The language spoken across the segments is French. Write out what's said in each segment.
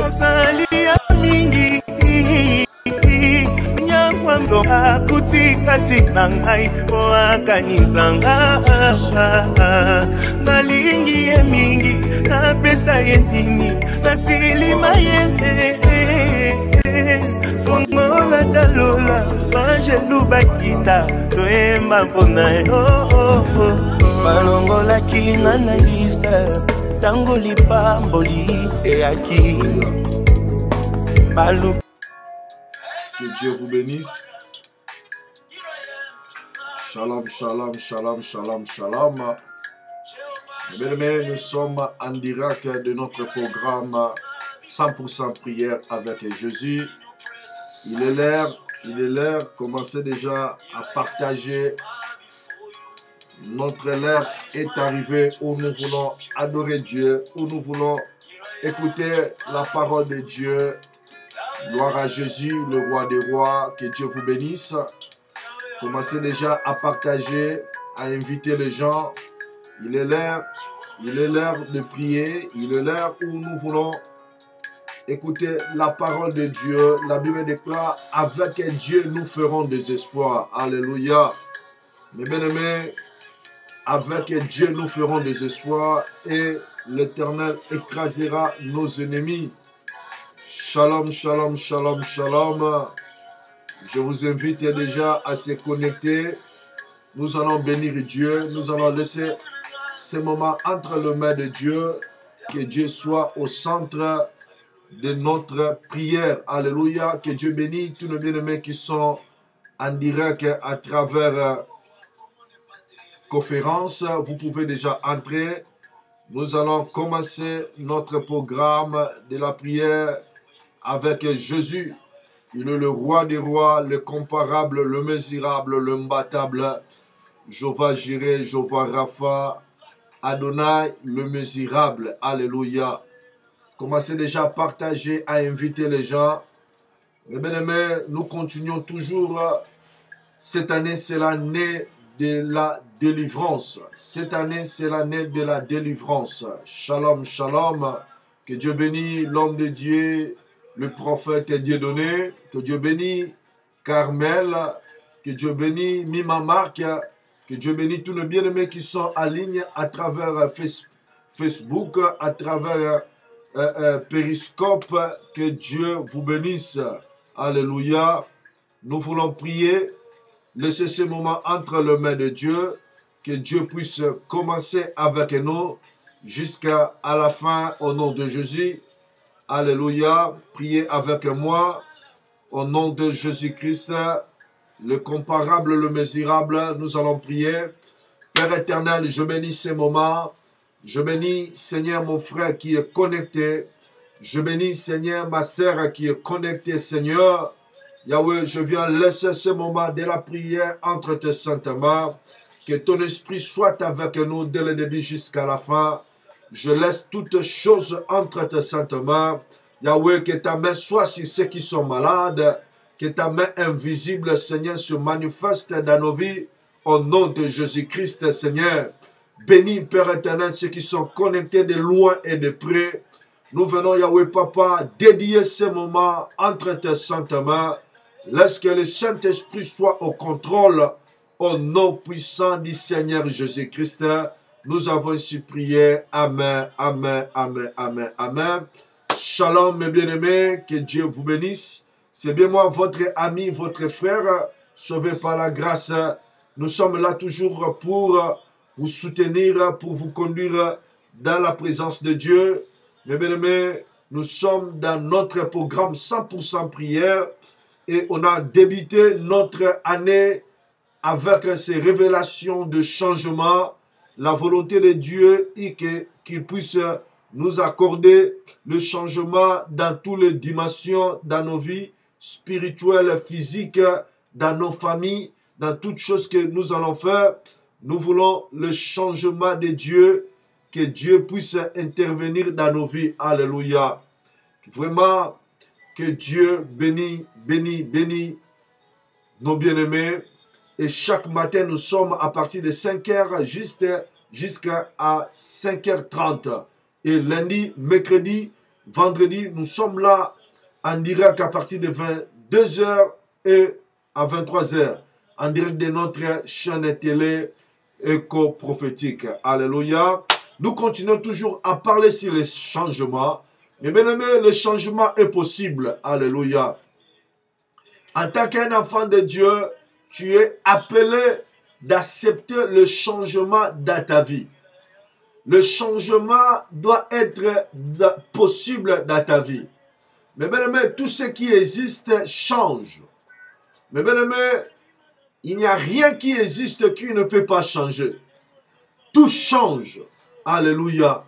Azali ya mingi Nyamwambo akutika tika ngai Po akanizanga Nalingi ye mingi Napesa ye nini Nasilima ye Fongola dalola Angelu bakita Toemba mpona yo Balongola kinga na liste Tango lipamboli eyaki Balou. Que Dieu vous bénisse. Shalom, shalom, shalom, shalom, shalom. Bien-aimés, nous sommes en direct de notre programme 100% prière avec Jésus. Il est l'heure, commencez déjà à partager. Notre l'heure est arrivée où nous voulons adorer Dieu, où nous voulons écouter la parole de Dieu. Gloire à Jésus, le roi des rois, que Dieu vous bénisse. Commencez déjà à partager, à inviter les gens. Il est l'heure de prier, il est l'heure où nous voulons écouter la parole de Dieu. La Bible déclare, avec Dieu nous ferons des espoirs. Alléluia. Mes bien-aimés, avec Dieu nous ferons des espoirs et l'Éternel écrasera nos ennemis. Shalom, shalom, shalom, shalom. Je vous invite déjà à se connecter. Nous allons bénir Dieu. Nous allons laisser ce moment entre les mains de Dieu. Que Dieu soit au centre de notre prière. Alléluia. Que Dieu bénisse tous nos bien-aimés qui sont en direct à travers conférence. Vous pouvez déjà entrer. Nous allons commencer notre programme de la prière avec Jésus. Il est le roi des rois, le comparable, le mesurable, le imbattable. Jéhovah Jireh, Jéhovah Rapha, Adonai, le mesurable. Alléluia. Commencez déjà à partager, à inviter les gens. Mes bien-aimés, nous continuons toujours. Cette année, c'est l'année de la délivrance. Cette année, c'est l'année de la délivrance. Shalom, shalom. Que Dieu bénisse l'homme de Dieu, le prophète Dieudonné. Que Dieu bénisse Carmel. Que Dieu bénisse Mima Marc. Que Dieu bénisse tous les bien-aimés qui sont en ligne à travers Facebook, à travers Periscope. Que Dieu vous bénisse. Alléluia. Nous voulons prier. Laissez ce moment entre les mains de Dieu, que Dieu puisse commencer avec nous jusqu'à la fin au nom de Jésus. Alléluia. Priez avec moi au nom de Jésus-Christ, le comparable, le mesurable. Nous allons prier. Père éternel, je bénis ces moments. Je bénis, Seigneur, mon frère qui est connecté. Je bénis, Seigneur, ma sœur qui est connectée, Seigneur. Yahweh, je viens laisser ce moment de la prière entre tes saintes mains. Que ton esprit soit avec nous dès le début jusqu'à la fin. Je laisse toutes choses entre tes saintes mains. Yahweh, que ta main soit sur ceux qui sont malades. Que ta main invisible, Seigneur, se manifeste dans nos vies. Au nom de Jésus-Christ, Seigneur. Bénis, Père éternel, ceux qui sont connectés de loin et de près. Nous venons, Yahweh, Papa, dédier ce moment entre tes saintes mains. Laisse que le Saint-Esprit soit au contrôle. Au nom puissant du Seigneur Jésus-Christ, nous avons ici prié. Amen, amen, amen, amen, amen. Shalom, mes bien-aimés, que Dieu vous bénisse. C'est bien moi, votre ami, votre frère, sauvé par la grâce. Nous sommes là toujours pour vous soutenir, pour vous conduire dans la présence de Dieu. Mes bien-aimés, nous sommes dans notre programme 100% prière. Et on a débuté notre année avec ces révélations de changement. La volonté de Dieu est qu'il puisse nous accorder le changement dans toutes les dimensions, dans nos vies spirituelles, physiques, dans nos familles, dans toutes choses que nous allons faire. Nous voulons le changement de Dieu, que Dieu puisse intervenir dans nos vies. Alléluia. Vraiment, que Dieu bénisse nos bien-aimés. Et chaque matin, nous sommes à partir de 5h jusqu'à 5h30. Et lundi, mercredi, vendredi, nous sommes là en direct à partir de 22h et à 23h, en direct de notre chaîne télé éco-prophétique. Alléluia. Nous continuons toujours à parler sur les changements. Mais bien aimé, le changement est possible. Alléluia. En tant qu'un enfant de Dieu, tu es appelé d'accepter le changement dans ta vie. Le changement doit être possible dans ta vie. Mais bien aimé, tout ce qui existe change. Mais bien aimé, il n'y a rien qui existe qui ne peut pas changer. Tout change. Alléluia.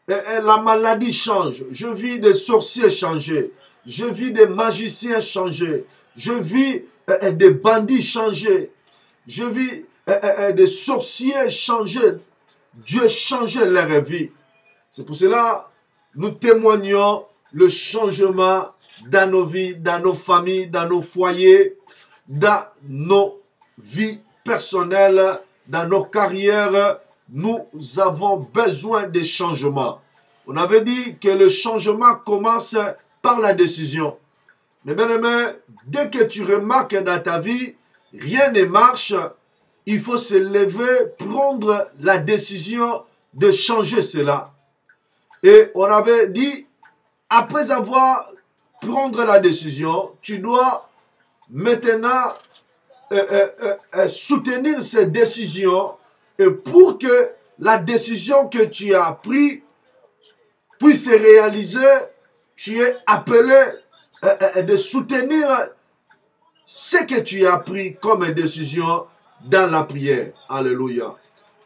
Et la maladie change. Je vis des sorciers changer. Je vis des magiciens changer. Je vis des bandits changer. Je vis des sorciers changer. Dieu change leur vie. C'est pour cela que nous témoignons le changement dans nos vies, dans nos familles, dans nos foyers, dans nos vies personnelles, dans nos carrières. Nous avons besoin de changements. On avait dit que le changement commence par la décision. Mais bien aimé, dès que tu remarques dans ta vie, rien ne marche, il faut se lever, prendre la décision de changer cela. Et on avait dit, après avoir prendre la décision, tu dois maintenant soutenir cette décision. Et pour que la décision que tu as prise puisse se réaliser, tu es appelé de soutenir ce que tu as pris comme décision dans la prière. Alléluia.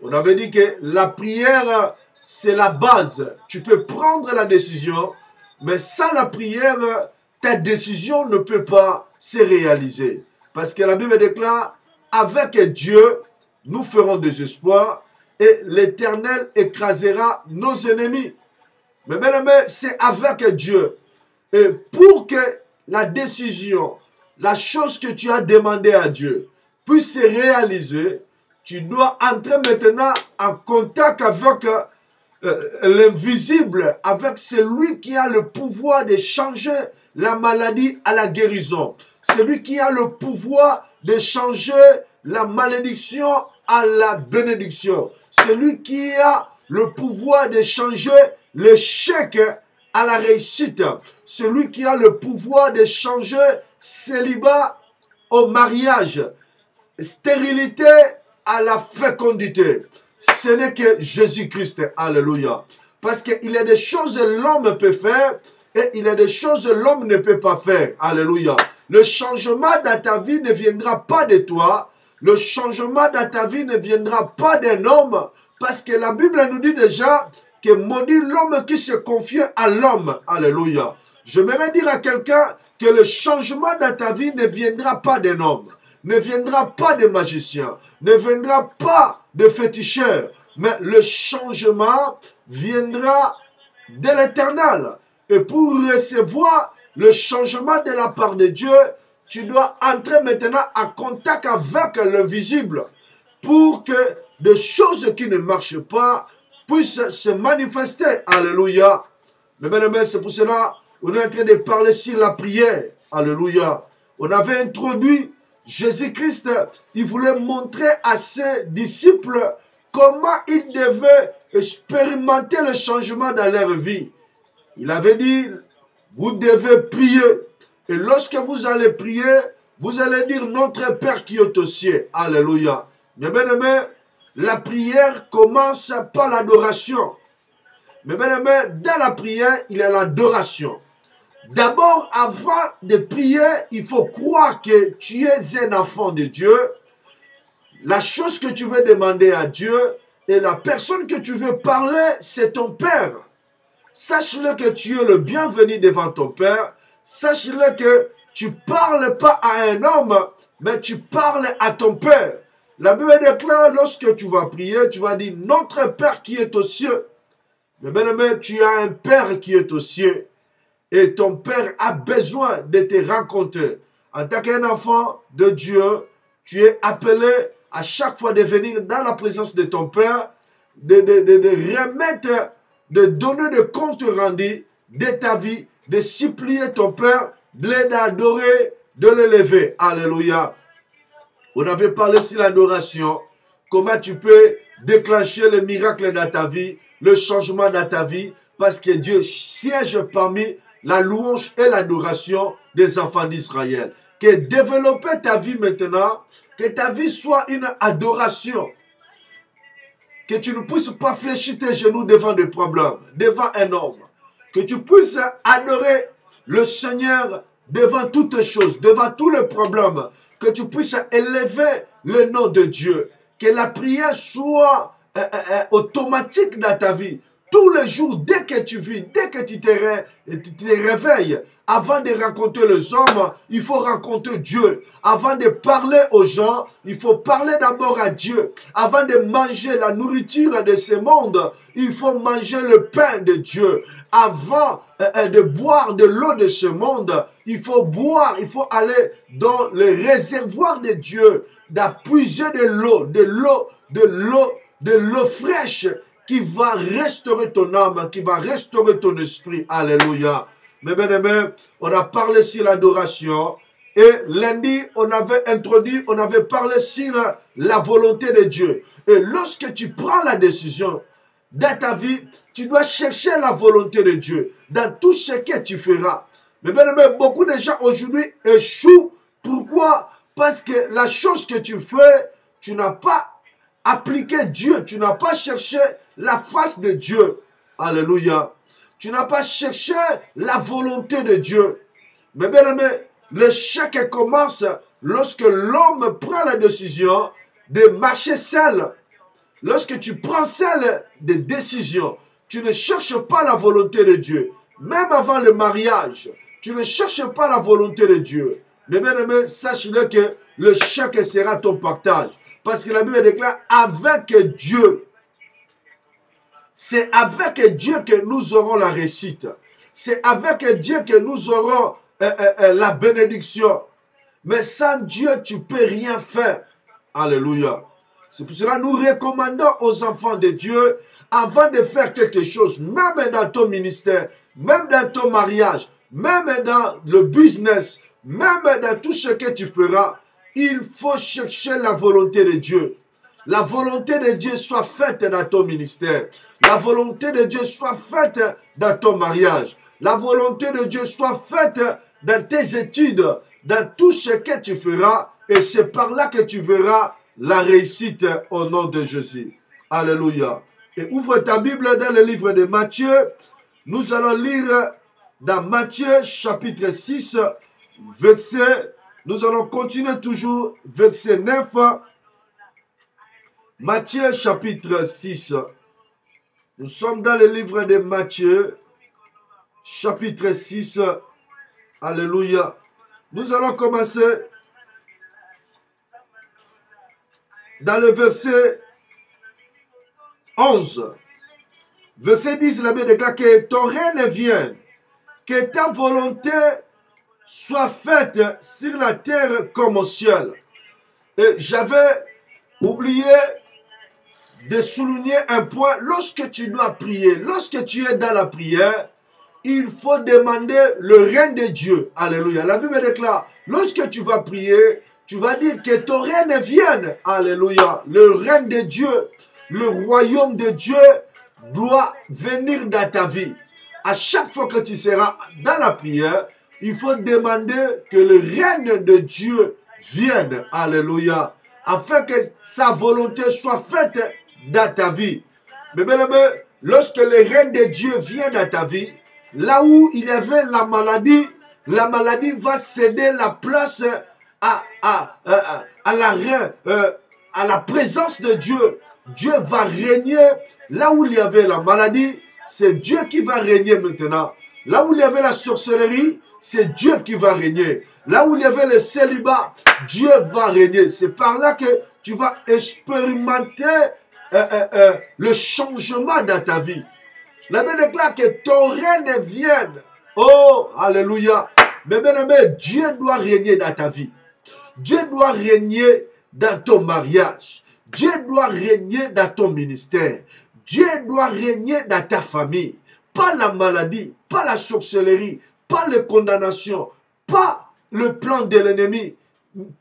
On avait dit que la prière, c'est la base. Tu peux prendre la décision, mais sans la prière, ta décision ne peut pas se réaliser. Parce que la Bible déclare, avec Dieu, nous ferons des espoirs et l'Éternel écrasera nos ennemis. Mais bien aimé, c'est avec Dieu. Et pour que la décision, la chose que tu as demandé à Dieu puisse se réaliser, tu dois entrer maintenant en contact avec l'invisible, avec celui qui a le pouvoir de changer la maladie à la guérison. Celui qui a le pouvoir de changer la malédiction à la bénédiction. Celui qui a le pouvoir de changer l'échec à la réussite. Celui qui a le pouvoir de changer célibat au mariage. Stérilité à la fécondité. Ce n'est que Jésus-Christ. Alléluia. Parce qu'il y a des choses que l'homme peut faire et il y a des choses que l'homme ne peut pas faire. Alléluia. Le changement dans ta vie ne viendra pas de toi. Le changement dans ta vie ne viendra pas d'un homme. Parce que la Bible nous dit déjà que maudit l'homme qui se confie à l'homme. Alléluia. J'aimerais dire à quelqu'un que le changement dans ta vie ne viendra pas d'un homme. Ne viendra pas de magicien. Ne viendra pas de féticheur. Mais le changement viendra de l'Éternel. Et pour recevoir le changement de la part de Dieu, tu dois entrer maintenant en contact avec l'invisible pour que des choses qui ne marchent pas puissent se manifester. Alléluia. Mais bien aimé, c'est pour cela qu'on est en train de parler sur la prière. Alléluia. On avait introduit Jésus-Christ. Il voulait montrer à ses disciples comment ils devaient expérimenter le changement dans leur vie. Il avait dit, vous devez prier. Et lorsque vous allez prier, vous allez dire notre Père qui est aux cieux. Alléluia. Mais bien aimé, la prière commence par l'adoration. Mais bien aimé, dans la prière, il y a l'adoration. D'abord, avant de prier, il faut croire que tu es un enfant de Dieu. La chose que tu veux demander à Dieu et la personne que tu veux parler, c'est ton Père. Sache-le que tu es le bienvenu devant ton Père. Sache-le que tu ne parles pas à un homme, mais tu parles à ton Père. La Bible déclare, lorsque tu vas prier, tu vas dire, notre Père qui est aux cieux. Mais bien aimé, tu as un Père qui est aux cieux. Et ton Père a besoin de te rencontrer. En tant qu'un enfant de Dieu, tu es appelé à chaque fois de venir dans la présence de ton Père, de remettre, de donner de compte rendu de ta vie, de supplier ton Père, de l'adorer, de l'élever. Alléluia. On avait parlé sur l'adoration, comment tu peux déclencher le miracle dans ta vie, le changement dans ta vie, parce que Dieu siège parmi la louange et l'adoration des enfants d'Israël. Que développer ta vie maintenant, que ta vie soit une adoration. Que tu ne puisses pas fléchir tes genoux devant des problèmes, devant un homme. Que tu puisses adorer le Seigneur devant toutes choses, devant tous les problèmes. Que tu puisses élever le nom de Dieu. Que la prière soit automatique dans ta vie. Tous les jours, dès que tu vis, dès que tu te réveilles, avant de rencontrer les hommes, il faut rencontrer Dieu. Avant de parler aux gens, il faut parler d'abord à Dieu. Avant de manger la nourriture de ce monde, il faut manger le pain de Dieu. Avant de boire de l'eau de ce monde, il faut boire, il faut aller dans le réservoir de Dieu, d'appuyer de l'eau fraîche, qui va restaurer ton âme, qui va restaurer ton esprit. Alléluia. Mais bien aimé, on a parlé sur l'adoration. Et lundi, on avait parlé sur la volonté de Dieu. Et lorsque tu prends la décision dans ta vie, tu dois chercher la volonté de Dieu dans tout ce que tu feras. Mais bien aimé, beaucoup de gens aujourd'hui échouent. Pourquoi? Parce que la chose que tu fais, tu n'as pas appliqué Dieu, tu n'as pas cherché la face de Dieu. Alléluia. Tu n'as pas cherché la volonté de Dieu. Mais bien aimé, l'échec commence lorsque l'homme prend la décision de marcher seul. Lorsque tu prends seul des décisions, tu ne cherches pas la volonté de Dieu. Même avant le mariage, tu ne cherches pas la volonté de Dieu. Mais bien aimé, sache-le que l'échec sera ton partage. Parce que la Bible déclare avec Dieu. C'est avec Dieu que nous aurons la réussite. C'est avec Dieu que nous aurons la bénédiction. Mais sans Dieu, tu ne peux rien faire. Alléluia. C'est pour cela que nous recommandons aux enfants de Dieu, avant de faire quelque chose, même dans ton ministère, même dans ton mariage, même dans le business, même dans tout ce que tu feras, il faut chercher la volonté de Dieu. La volonté de Dieu soit faite dans ton ministère. La volonté de Dieu soit faite dans ton mariage. La volonté de Dieu soit faite dans tes études, dans tout ce que tu feras. Et c'est par là que tu verras la réussite au nom de Jésus. Alléluia. Et ouvre ta Bible dans le livre de Matthieu. Nous allons lire dans Matthieu chapitre 6, verset. Nous allons continuer toujours, verset 9. Matthieu chapitre 6. Nous sommes dans le livre de Matthieu, chapitre 6. Alléluia. Nous allons commencer dans le verset 11. Verset 10, la Bible déclare que ton règne vienne, que ta volonté soit faite sur la terre comme au ciel. Et j'avais oublié de souligner un point. Lorsque tu dois prier, lorsque tu es dans la prière, il faut demander le règne de Dieu. Alléluia. La Bible déclare, lorsque tu vas prier, tu vas dire que ton règne vienne. Alléluia. Le règne de Dieu, le royaume de Dieu doit venir dans ta vie. À chaque fois que tu seras dans la prière, il faut demander que le règne de Dieu vienne. Alléluia. Afin que sa volonté soit faite dans ta vie. Mais bien aimé, lorsque le règne de Dieu vient dans ta vie, là où il y avait la maladie va céder la place à la présence de Dieu. Dieu va régner. Là où il y avait la maladie, c'est Dieu qui va régner maintenant. Là où il y avait la sorcellerie, c'est Dieu qui va régner. Là où il y avait le célibat, Dieu va régner. C'est par là que tu vas expérimenter le changement dans ta vie. La Bible déclare que ton règne vienne. Oh, alléluia. Mais bien aimé, Dieu doit régner dans ta vie. Dieu doit régner dans ton mariage. Dieu doit régner dans ton ministère. Dieu doit régner dans ta famille. Pas la maladie, pas la sorcellerie, pas les condamnations, pas le plan de l'ennemi,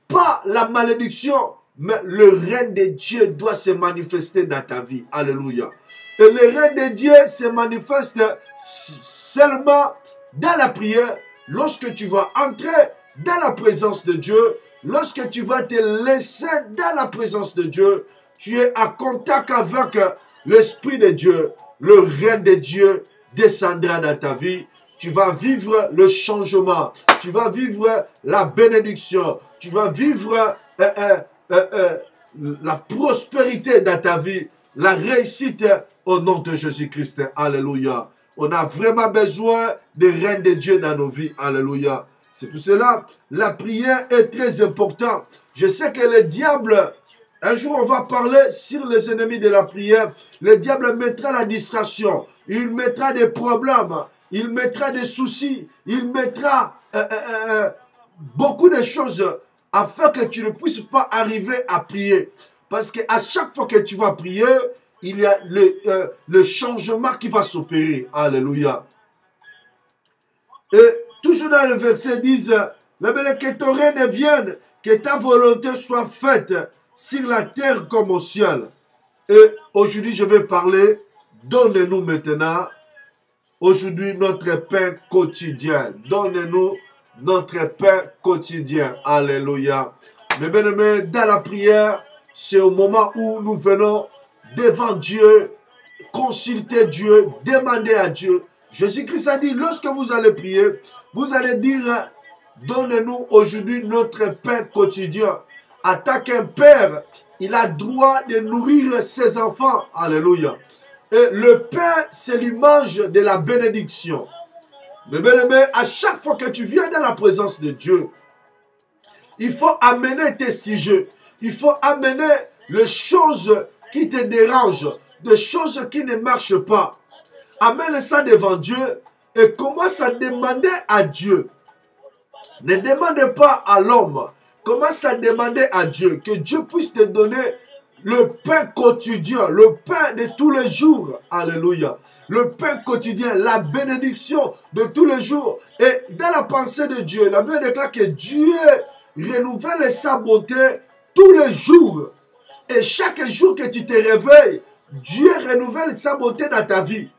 pas la malédiction, mais le règne de Dieu doit se manifester dans ta vie. Alléluia. Et le règne de Dieu se manifeste seulement dans la prière, lorsque tu vas entrer dans la présence de Dieu, lorsque tu vas te laisser dans la présence de Dieu, tu es en contact avec l'Esprit de Dieu, le règne de Dieu descendra dans ta vie. Tu vas vivre le changement, tu vas vivre la bénédiction, tu vas vivre la prospérité dans ta vie, la réussite au nom de Jésus-Christ. Alléluia. On a vraiment besoin du règne de Dieu dans nos vies. Alléluia. C'est pour cela la prière est très importante. Je sais que le diable, un jour on va parler sur les ennemis de la prière, le diable mettra la distraction, il mettra des problèmes, il mettra des soucis, il mettra beaucoup de choses afin que tu ne puisses pas arriver à prier. Parce qu'à chaque fois que tu vas prier, il y a le changement qui va s'opérer. Alléluia. Et toujours dans le verset 10, que ton règne vienne, que ta volonté soit faite sur la terre comme au ciel. Et aujourd'hui, je vais parler, donne-nous maintenant, aujourd'hui, notre pain quotidien. Donne-nous notre pain quotidien. Alléluia. Mes bien-aimés, dans la prière, c'est au moment où nous venons devant Dieu, consulter Dieu, demander à Dieu. Jésus-Christ a dit, lorsque vous allez prier, vous allez dire, donne-nous aujourd'hui notre pain quotidien. En tant qu'un père, il a droit de nourrir ses enfants. Alléluia. Et le pain, c'est l'image de la bénédiction. Mais bien aimé, à chaque fois que tu viens dans la présence de Dieu, il faut amener tes sujets. Il faut amener les choses qui te dérangent, des choses qui ne marchent pas. Amène ça devant Dieu et commence à demander à Dieu. Ne demande pas à l'homme. Commence à demander à Dieu que Dieu puisse te donner le pain quotidien, le pain de tous les jours. Alléluia. Le pain quotidien, la bénédiction de tous les jours. Et dans la pensée de Dieu, la Bible déclare que Dieu renouvelle sa bonté tous les jours. Et chaque jour que tu te réveilles, Dieu renouvelle sa bonté dans ta vie.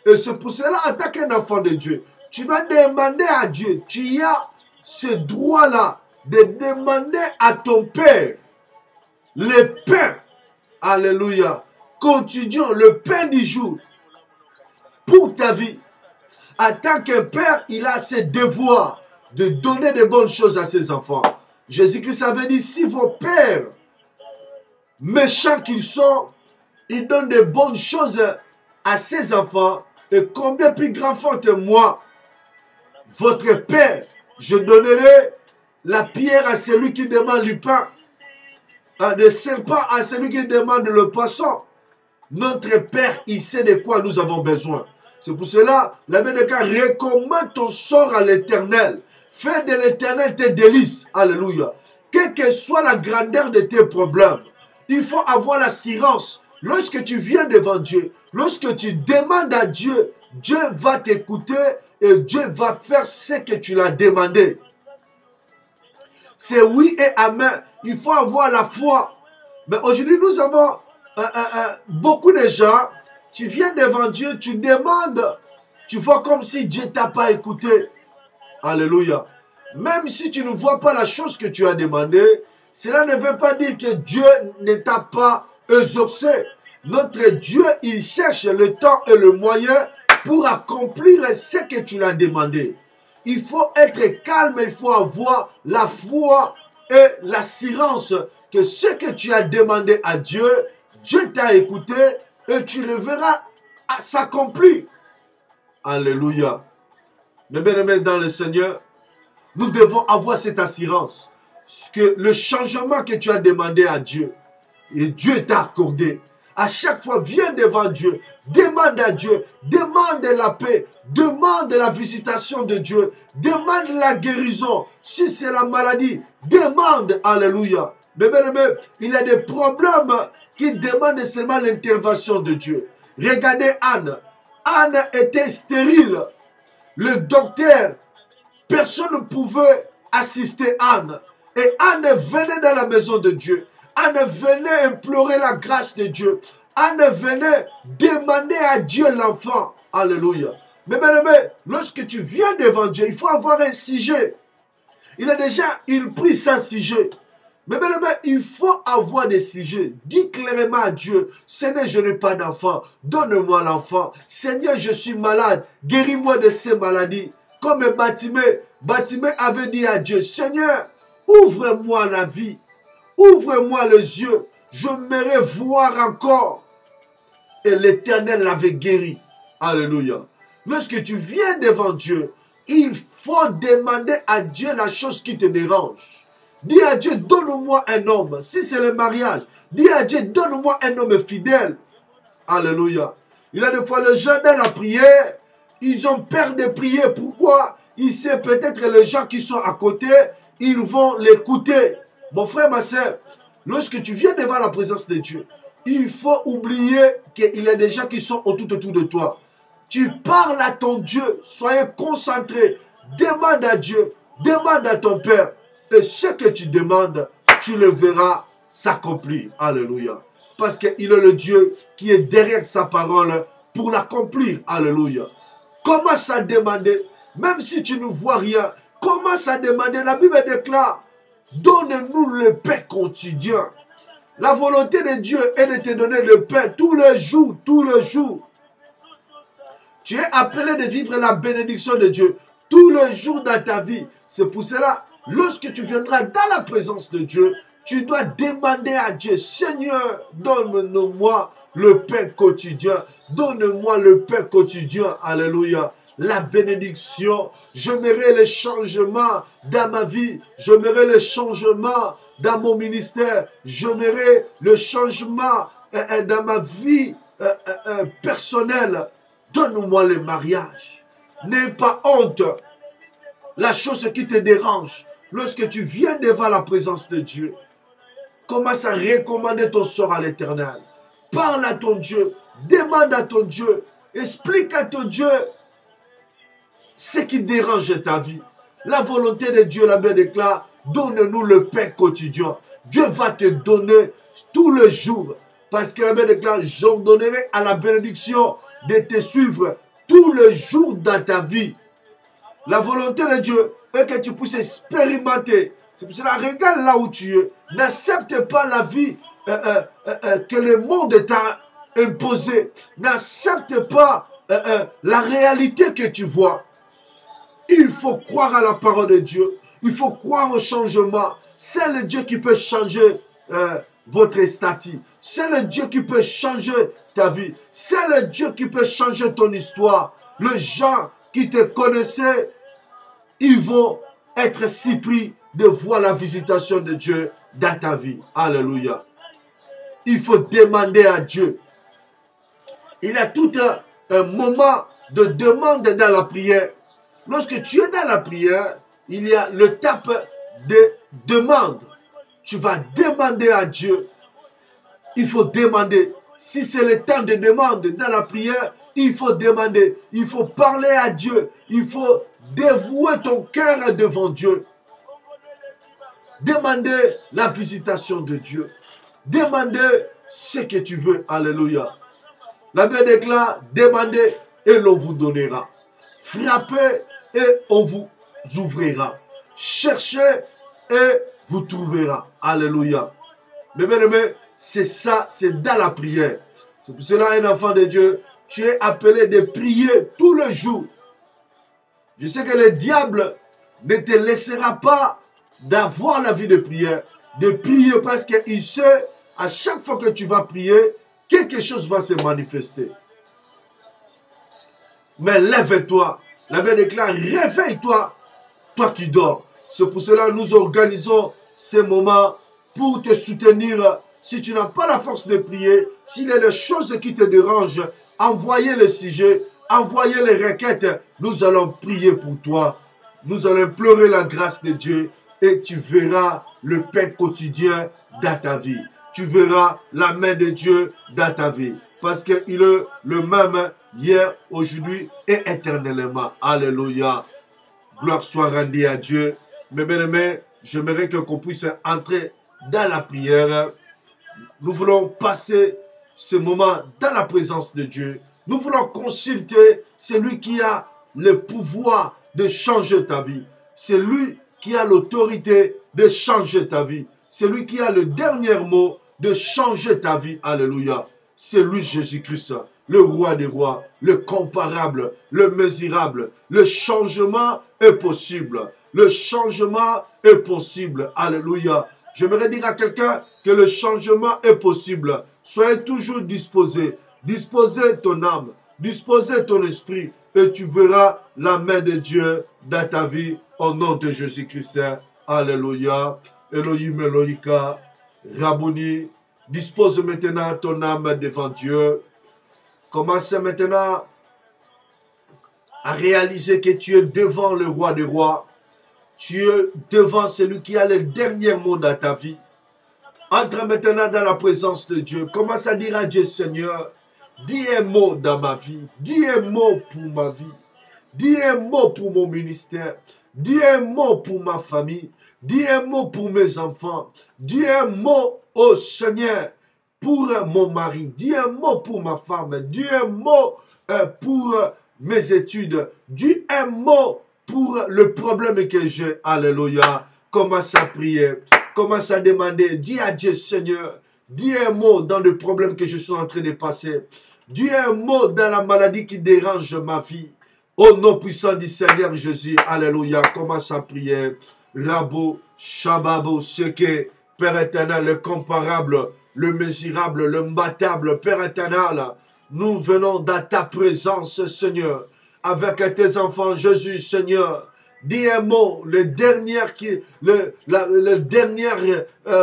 Et c'est pour cela, en tant qu'un enfant de Dieu, tu dois demander à Dieu, tu as ce droit-là de demander à ton Père le pain, alléluia, quotidien, le pain du jour pour ta vie. En tant que père, il a ses devoirs de donner de bonnes choses à ses enfants. Jésus-Christ avait dit, si vos pères, méchants qu'ils sont, ils donnent de bonnes choses à ses enfants, et combien plus grand faute moi, votre Père, je donnerai la pierre à celui qui demande du pain, des serpents à celui qui demande le poisson. Notre Père, il sait de quoi nous avons besoin. C'est pour cela, la Bible dit, recommande ton sort à l'Éternel. Fais de l'Éternel tes délices. Alléluia. Quelle que soit la grandeur de tes problèmes, il faut avoir l'assurance. Lorsque tu viens devant Dieu, lorsque tu demandes à Dieu, Dieu va t'écouter et Dieu va faire ce que tu l'as demandé. C'est oui et amen. Il faut avoir la foi. Mais aujourd'hui, nous avons beaucoup de gens. Tu viens devant Dieu, tu demandes. Tu vois comme si Dieu ne t'a pas écouté. Alléluia. Même si tu ne vois pas la chose que tu as demandé, cela ne veut pas dire que Dieu ne t'a pas exaucé. Notre Dieu, il cherche le temps et le moyen pour accomplir ce que tu l'as demandé. Il faut être calme, il faut avoir la foi et l'assurance que ce que tu as demandé à Dieu, Dieu t'a écouté et tu le verras s'accomplir. Alléluia. Mais bien aimés dans le Seigneur, nous devons avoir cette assurance que le changement que tu as demandé à Dieu, et Dieu t'a accordé. À chaque fois, viens devant Dieu, demande à Dieu, demande la paix, demande la visitation de Dieu, demande la guérison. Si c'est la maladie, demande, alléluia. Mais bien aimé, il y a des problèmes qui demandent seulement l'intervention de Dieu. Regardez Anne. Anne était stérile. le docteur, personne ne pouvait assister Anne. Et Anne venait dans la maison de Dieu. Anne venait implorer la grâce de Dieu. Anne venait demander à Dieu l'enfant. Alléluia. Mais bien aimé, lorsque tu viens devant Dieu, il faut avoir un sujet. Il prit sa sujet. Mais bien aimé, il faut avoir des sujets. Dis clairement à Dieu, Seigneur, je n'ai pas d'enfant. Donne-moi l'enfant. Seigneur, je suis malade. Guéris-moi de ces maladies. Comme Bartimée avait dit à Dieu, Seigneur, ouvre-moi la vie. Ouvre-moi les yeux. Je m'aimerais voir encore. Et l'Éternel l'avait guéri. Alléluia. Lorsque tu viens devant Dieu, il faut demander à Dieu la chose qui te dérange. Dis à Dieu, donne-moi un homme. Si c'est le mariage, dis à Dieu, donne-moi un homme fidèle. Alléluia. Il y a des fois, les gens dans la prière, ils ont peur de prier. Pourquoi? Il sait peut-être les gens qui sont à côté, ils vont l'écouter. Mon frère, ma soeur, lorsque tu viens devant la présence de Dieu, il faut oublier qu'il y a des gens qui sont autour de toi. Tu parles à ton Dieu, soyez concentrés. Demande à Dieu, demande à ton Père. Et ce que tu demandes, tu le verras s'accomplir. Alléluia. Parce qu'il est le Dieu qui est derrière sa parole pour l'accomplir. Alléluia. Commence à demander, même si tu ne vois rien, commence à demander. La Bible déclare, donne-nous le pain quotidien. La volonté de Dieu est de te donner le pain tous les jours, tous les jours. Tu es appelé de vivre la bénédiction de Dieu tous les jours dans ta vie. C'est pour cela, lorsque tu viendras dans la présence de Dieu, tu dois demander à Dieu, Seigneur, donne-moi le pain quotidien. Donne-moi le pain quotidien. Alléluia. La bénédiction. J'aimerais le changement dans ma vie. J'aimerais le changement dans mon ministère. J'aimerais le changement dans ma vie personnelle. Donne-moi le mariage. N'aie pas honte. La chose qui te dérange, lorsque tu viens devant la présence de Dieu, commence à recommander ton sort à l'Éternel. Parle à ton Dieu. Demande à ton Dieu. Explique à ton Dieu ce qui dérange ta vie. La volonté de Dieu, la Bible déclare, donne-nous le pain quotidien. Dieu va te donner tous les jours. Parce que la Bible déclare, j'ordonnerai à la bénédiction de te suivre tous les jours dans ta vie. La volonté de Dieu est que tu puisses expérimenter. C'est pour cela, regarde là où tu es. N'accepte pas la vie que le monde t'a imposée. N'accepte pas la réalité que tu vois. Il faut croire à la parole de Dieu. Il faut croire au changement. C'est le Dieu qui peut changer votre statut. C'est le Dieu qui peut changer ta vie. C'est le Dieu qui peut changer ton histoire. Les gens qui te connaissaient, ils vont être surpris de voir la visitation de Dieu dans ta vie. Alléluia. Il faut demander à Dieu. Il y a tout un moment de demande dans la prière. Lorsque tu es dans la prière, il y a l'étape de demande. Tu vas demander à Dieu. Il faut demander. Si c'est le temps de demande dans la prière, il faut demander. Il faut parler à Dieu. Il faut dévouer ton cœur devant Dieu. Demandez la visitation de Dieu. Demandez ce que tu veux. Alléluia. La Bible déclare, demandez et l'on vous donnera. Frappez et on vous ouvrira. Cherchez et vous trouverez. Alléluia. Mais bien aimé, c'est ça, c'est dans la prière. C'est pour cela, un enfant de Dieu, tu es appelé de prier tous les jours. Je sais que le diable ne te laissera pas d'avoir la vie de prière, de prier parce qu'il sait, à chaque fois que tu vas prier, quelque chose va se manifester. Mais lève-toi. La Bible déclare, réveille-toi, toi qui dors. C'est pour cela que nous organisons ces moments pour te soutenir. Si tu n'as pas la force de prier, s'il y a des choses qui te dérangent, envoyez le sujet, envoyez les requêtes. Nous allons prier pour toi. Nous allons implorer la grâce de Dieu et tu verras le pain quotidien dans ta vie. Tu verras la main de Dieu dans ta vie. Parce qu'il est le même hier, aujourd'hui et éternellement. Alléluia. Gloire soit rendue à Dieu. Mes bien-aimés, j'aimerais qu'on puisse entrer dans la prière. Nous voulons passer ce moment dans la présence de Dieu. Nous voulons consulter celui qui a le pouvoir de changer ta vie. C'est lui qui a l'autorité de changer ta vie. C'est lui qui a le dernier mot de changer ta vie. Alléluia. C'est lui Jésus-Christ, le roi des rois, le comparable, le mesurable. Le changement est possible. Le changement est possible. Alléluia. J'aimerais dire à quelqu'un que le changement est possible. Soyez toujours disposés. Disposez ton âme. Disposez ton esprit. Et tu verras la main de Dieu dans ta vie au nom de Jésus-Christ. Alléluia. Elohim Elohika. Rabouni. Dispose maintenant ton âme devant Dieu. Commence maintenant à réaliser que tu es devant le roi des rois. Tu es devant celui qui a le dernier mot dans ta vie. Entre maintenant dans la présence de Dieu. Commence à dire à Dieu, Seigneur, dis un mot dans ma vie. Dis un mot pour ma vie. Dis un mot pour mon ministère. Dis un mot pour ma famille. Dis un mot pour mes enfants. Dis un mot, oh Seigneur, pour mon mari. Dis un mot pour ma femme. Dis un mot pour mes études. Dis un mot pour le problème que j'ai. Alléluia. Commence à prier. Commence à demander. Dis à Dieu, Seigneur, dis un mot dans le problème que je suis en train de passer. Dis un mot dans la maladie qui dérange ma vie. Au nom puissant du Seigneur Jésus. Alléluia. Commence à prier. Rabo, Shababo, Seke, Père éternel, le comparable, le mesurable, le mbattable, Père éternel, nous venons dans ta présence, Seigneur, avec tes enfants, Jésus, Seigneur. Dis un mot, le dernier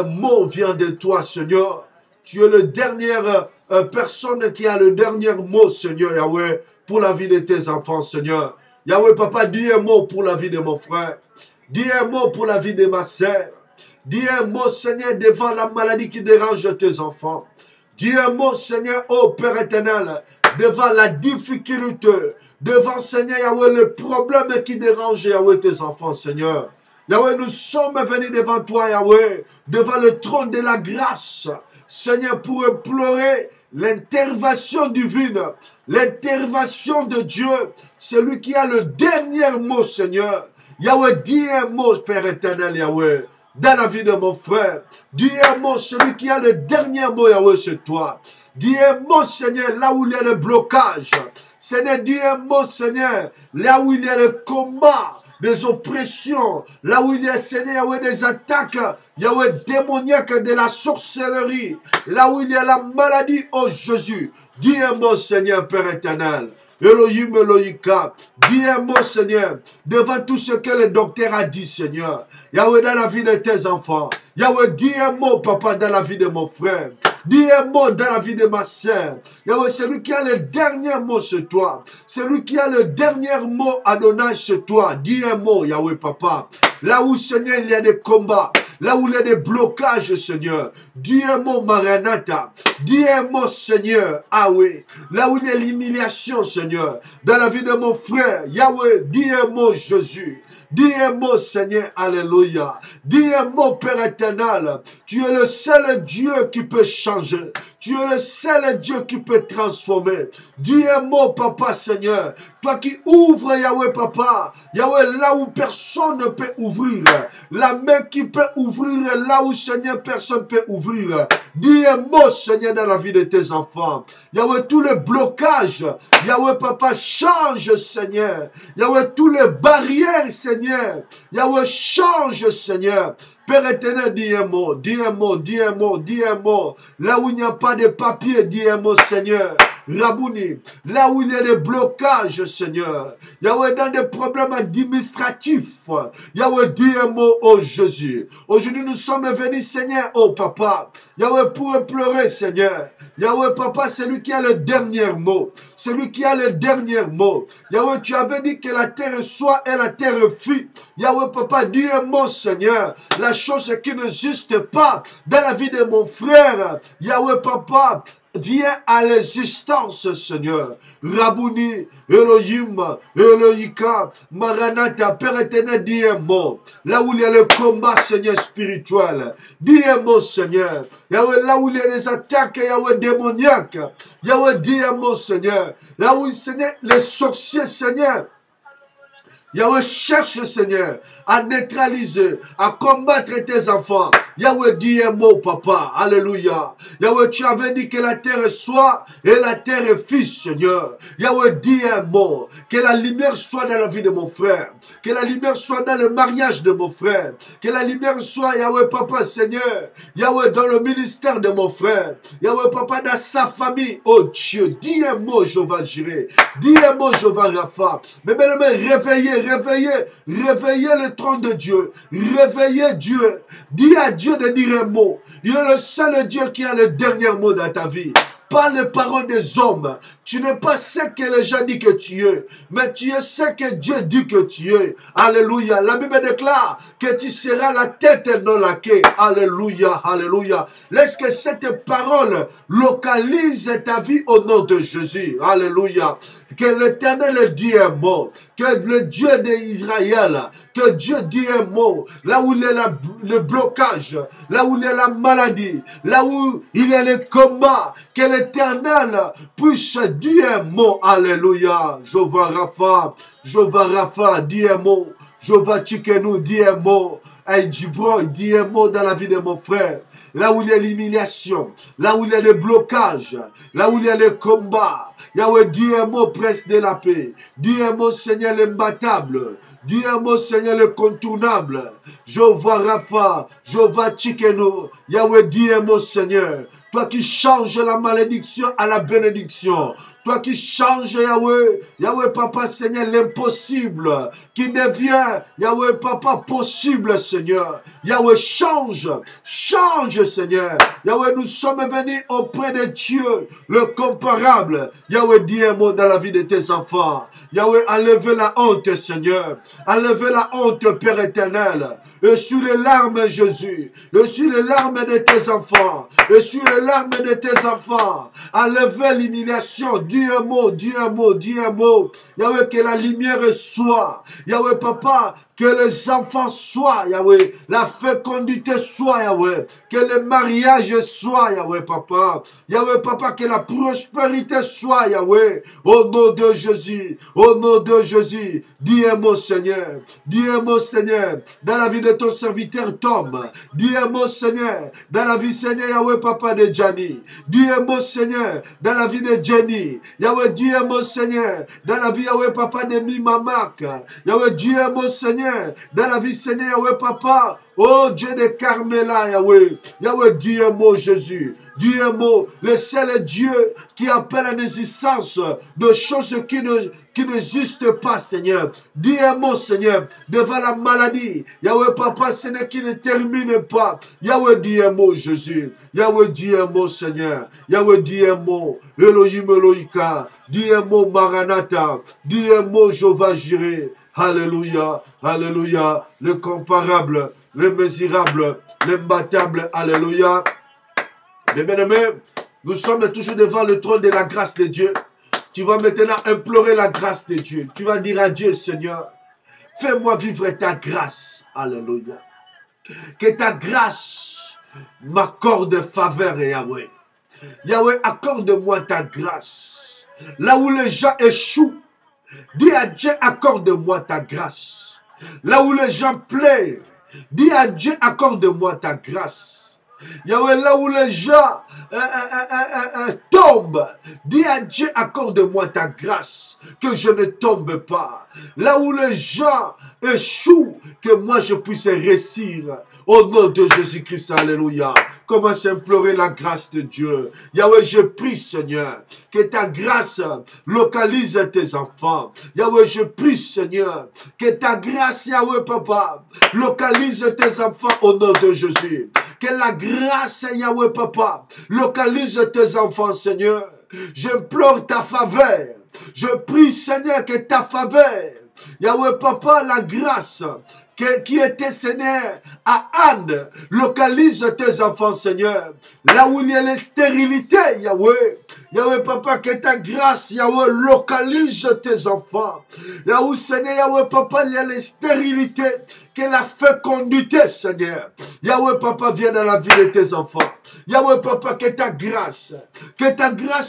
mot vient de toi, Seigneur. Tu es le dernière personne qui a le dernier mot, Seigneur, Yahweh, pour la vie de tes enfants, Seigneur. Yahweh, Papa, dis un mot pour la vie de mon frère. Dis un mot pour la vie de ma sœur. Dis un mot, Seigneur, devant la maladie qui dérange tes enfants. Dis un mot, Seigneur, ô Père éternel, devant la difficulté, devant, Seigneur, Yahweh, le problème qui dérange, Yahweh, tes enfants, Seigneur. Yahweh, nous sommes venus devant toi, Yahweh, devant le trône de la grâce, Seigneur, pour implorer l'intervention divine, l'intervention de Dieu, celui qui a le dernier mot, Seigneur. Yahweh, dis un mot, Père éternel, Yahweh, dans la vie de mon frère. Dis un mot, celui qui a le dernier mot, Yahweh, chez toi. Dis un mot, Seigneur, là où il y a le blocage. Seigneur, dis un mot, Seigneur, là où il y a le combat, des oppressions, là où il y a, Seigneur, Yahweh, des attaques, Yahweh, démoniaques, de la sorcellerie, là où il y a la maladie, oh Jésus. Dis un mot, Seigneur, Père éternel. Elohim Elohika, dis un mot, Seigneur, devant tout ce que le docteur a dit, Seigneur. Yahweh, dans la vie de tes enfants. Yahweh, dis un mot, Papa, dans la vie de mon frère. Dis un mot dans la vie de ma sœur. Yahweh, c'est lui qui a le dernier mot sur toi. C'est lui qui a le dernier mot à donner sur toi. Dis un mot, Yahweh, Papa. Là où, Seigneur, il y a des combats. Là où il y a des blocages, Seigneur. Dis un mot, Maranatha. Dis un mot, Seigneur. Ah oui. Là où il y a l'humiliation, Seigneur. Dans la vie de mon frère. Yahweh, dis un mot, Jésus. Dis un mot, Seigneur, alléluia. Dis un mot, Père éternel. Tu es le seul Dieu qui peut changer. Tu es le seul Dieu qui peut transformer. Dis un mot, Papa, Seigneur. Toi qui ouvres, Yahweh, Papa. Yahweh, là où personne ne peut ouvrir. La main qui peut ouvrir, là où, Seigneur, personne ne peut ouvrir. Dis un mot, Seigneur, dans la vie de tes enfants. Yahweh, tous les blocages. Yahweh, Papa, change, Seigneur. Yahweh, tous les barrières, Seigneur. Yahweh, change, Seigneur. Père éternel, dis un mot, dis un mot, dis un mot, dis un mot. Là où il n'y a pas de papier, dis un mot, Seigneur. Rabouni, là où il y a des blocages, Seigneur. Yahweh, dans des problèmes administratifs. Yahweh, dis un mot, oh Jésus. Aujourd'hui, nous sommes venus, Seigneur, oh Papa. Yahweh, pour implorer, Seigneur. Yahweh, Papa, c'est lui qui a le dernier mot. C'est lui qui a le dernier mot. Yahweh, tu avais dit que la terre soit et la terre fut. Yahweh, Papa, dis un mot, Seigneur. La chose qui n'existe pas dans la vie de mon frère. Yahweh, Papa, viens à l'existence, Seigneur. Rabouni, Elohim, Elohika, Maranatha, Père éternel, dis un mot. Là où il y a le combat, Seigneur, spirituel. Dis un mot, Seigneur. Yahweh, là où il y a les attaques, Yahweh, démoniaques. Yahweh, dis un mot, Seigneur. Là où, Seigneur, les sorciers, Seigneur. Yahweh, cherche, Seigneur, à neutraliser, à combattre tes enfants. Yahweh, dis un mot, papa. Alléluia. Yahweh, tu avais dit que la terre soit et la terre est fils, Seigneur. Yahweh, dis un mot. Que la lumière soit dans la vie de mon frère. Que la lumière soit dans le mariage de mon frère. Que la lumière soit, Yahweh, papa, Seigneur. Yahweh, dans le ministère de mon frère. Yahweh, papa, dans sa famille. Oh Dieu, dis un mot, Jéhovah Jireh. Dis un mot, Jéhovah Rapha. Mais bien, réveillez le trône de Dieu. Réveillez Dieu. Dis à Dieu de dire un mot. Il est le seul Dieu qui a le dernier mot dans ta vie. Pas les paroles des hommes. Tu n'es pas ce que les gens disent que tu es, mais tu es ce que Dieu dit que tu es. Alléluia. La Bible déclare que tu seras la tête et non la queue. Alléluia, alléluia. Laisse que cette parole localise ta vie au nom de Jésus. Alléluia. Que l'Éternel dit un mot. Que le Dieu d'Israël, que Dieu dit un mot. Là où il y a le blocage, là où il y a la maladie, là où il y a le combat, que l'Éternel puisse dire un mot. Alléluia. Jéhovah Rapha, dis un mot. Jéhovah Tchikenu, dis un mot. Hey, Djibro, dis un mot dans la vie de mon frère. Là où il y a l'humiliation, là où il y a le blocage, là où il y a le combat. Yahweh, dis un mot, prince de la paix. Dis un mot, Seigneur, l'imbattable. Dis un mot, Seigneur, le contournable. Jéhovah Rapha, Jéhovah Tchikenu. Yahweh, dis un mot, Seigneur. Toi qui changes la malédiction à la bénédiction. Toi qui changes, Yahweh, Yahweh, Papa, Seigneur, l'impossible, qui devient, Yahweh, Papa, possible, Seigneur. Yahweh, change, Seigneur. Yahweh, nous sommes venus auprès de Dieu, le comparable. Yahweh, dis un mot dans la vie de tes enfants. Yahweh, enlevez la honte, Seigneur. Enlevez la honte, Père éternel. Et sur les larmes, Jésus. Et sur les larmes de tes enfants. Et sur les larmes de tes enfants. Enlevez l'humiliation. Dis un mot, dis un mot, dis un mot. Yahweh, que la lumière soit. Yahweh, Papa, que les enfants soient, Yahweh. La fécondité soit, Yahweh. Que le mariage soit, Yahweh, Papa. Yahweh, Papa, que la prospérité soit, Yahweh. Au nom de Jésus. Au nom de Jésus. Dis un mot, Seigneur. Dis un mot, Seigneur. Dans la vie de ton serviteur Tom. Dis un mot, Seigneur. Dans la vie, Seigneur, Yahweh, Papa de Gianni. Dis un mot, Seigneur. Dans la vie de Jenny. Yahweh, dis un mot, Seigneur. Dans la vie, Yahweh, Papa de Mimamak. Yahweh, dis un mot, Seigneur. Dans la vie, Seigneur, Yahweh, Papa. Oh Dieu de Carmela, Yahweh. Yahweh, dis un mot, Jésus. Dis un mot. Le seul Dieu qui appelle à l'existence de choses qui n'existent pas, Seigneur. Dis un mot, Seigneur, devant la maladie. Yahweh, Papa, Seigneur, qui ne termine pas. Yahweh, dis un mot, Jésus. Yahweh, dis un mot, Seigneur. Yahweh, dis un mot. Elohim, Elohika. Dis un mot, Maranatha. Dis un mot, Jéhovah Jireh. Alléluia, alléluia, le comparable, le mesurable, l'imbattable, alléluia. Mais bien aimé, nous sommes toujours devant le trône de la grâce de Dieu. Tu vas maintenant implorer la grâce de Dieu. Tu vas dire à Dieu, Seigneur, fais-moi vivre ta grâce, alléluia. Que ta grâce m'accorde faveur, Yahweh. Yahweh, accorde-moi ta grâce. Là où les gens échouent, dis à Dieu, accorde-moi ta grâce. Là où les gens pleurent, dis à Dieu, accorde-moi ta grâce. Yahweh, là où les gens tombent, dis à Dieu, accorde-moi ta grâce, que je ne tombe pas. Là où les gens échouent, que moi je puisse réussir. Au nom de Jésus-Christ, alléluia. Commence à implorer la grâce de Dieu. Yahweh, je prie, Seigneur, que ta grâce localise tes enfants. Yahweh, je prie, Seigneur, que ta grâce, Yahweh, Papa, localise tes enfants au nom de Jésus. Que la grâce, Yahweh, Papa, localise tes enfants, Seigneur. J'implore ta faveur. Je prie, Seigneur, que ta faveur, Yahweh, Papa, la grâce, qui était, Seigneur, à Anne. Localise tes enfants, Seigneur. Là où il y a les stérilités, Yahweh. Yahweh, Papa, que ta grâce, Yahweh, localise tes enfants. Là où, Seigneur, Yahweh, Papa, il y a les stérilités, que la fécondité, Seigneur. Yahweh, Papa, viens dans la vie de tes enfants. Yahweh, Papa, que ta grâce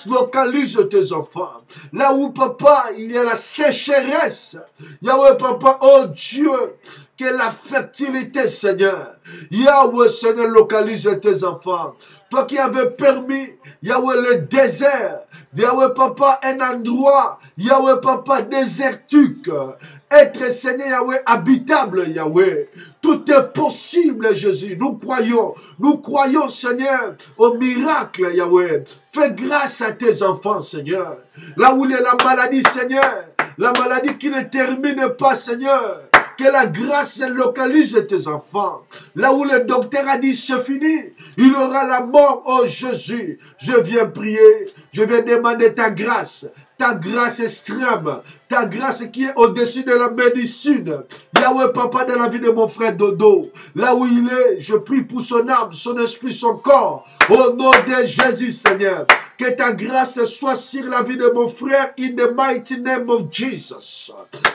localise tes enfants. Là où, Papa, il y a la sécheresse. Yahweh, Papa, oh Dieu, que la fertilité, Seigneur. Yahweh, Seigneur, localise tes enfants. Toi qui avais permis, Yahweh, le désert. Yahweh, Papa, un endroit, Yahweh, Papa, désertique. Être, Seigneur, Yahweh, habitable, Yahweh. Tout est possible, Jésus. Nous croyons, Seigneur, au miracle, Yahweh. Fais grâce à tes enfants, Seigneur. Là où il y a la maladie, Seigneur, la maladie qui ne termine pas, Seigneur. Que la grâce localise tes enfants. Là où le docteur a dit c'est fini, il aura la mort. Oh Jésus, je viens prier, je viens demander ta grâce extrême, ta grâce qui est au-dessus de la médecine. Yahweh, Papa, dans la vie de mon frère Dodo, là où il est, je prie pour son âme, son esprit, son corps. Au nom de Jésus, Seigneur, que ta grâce soit sur la vie de mon frère, in the mighty name of Jesus.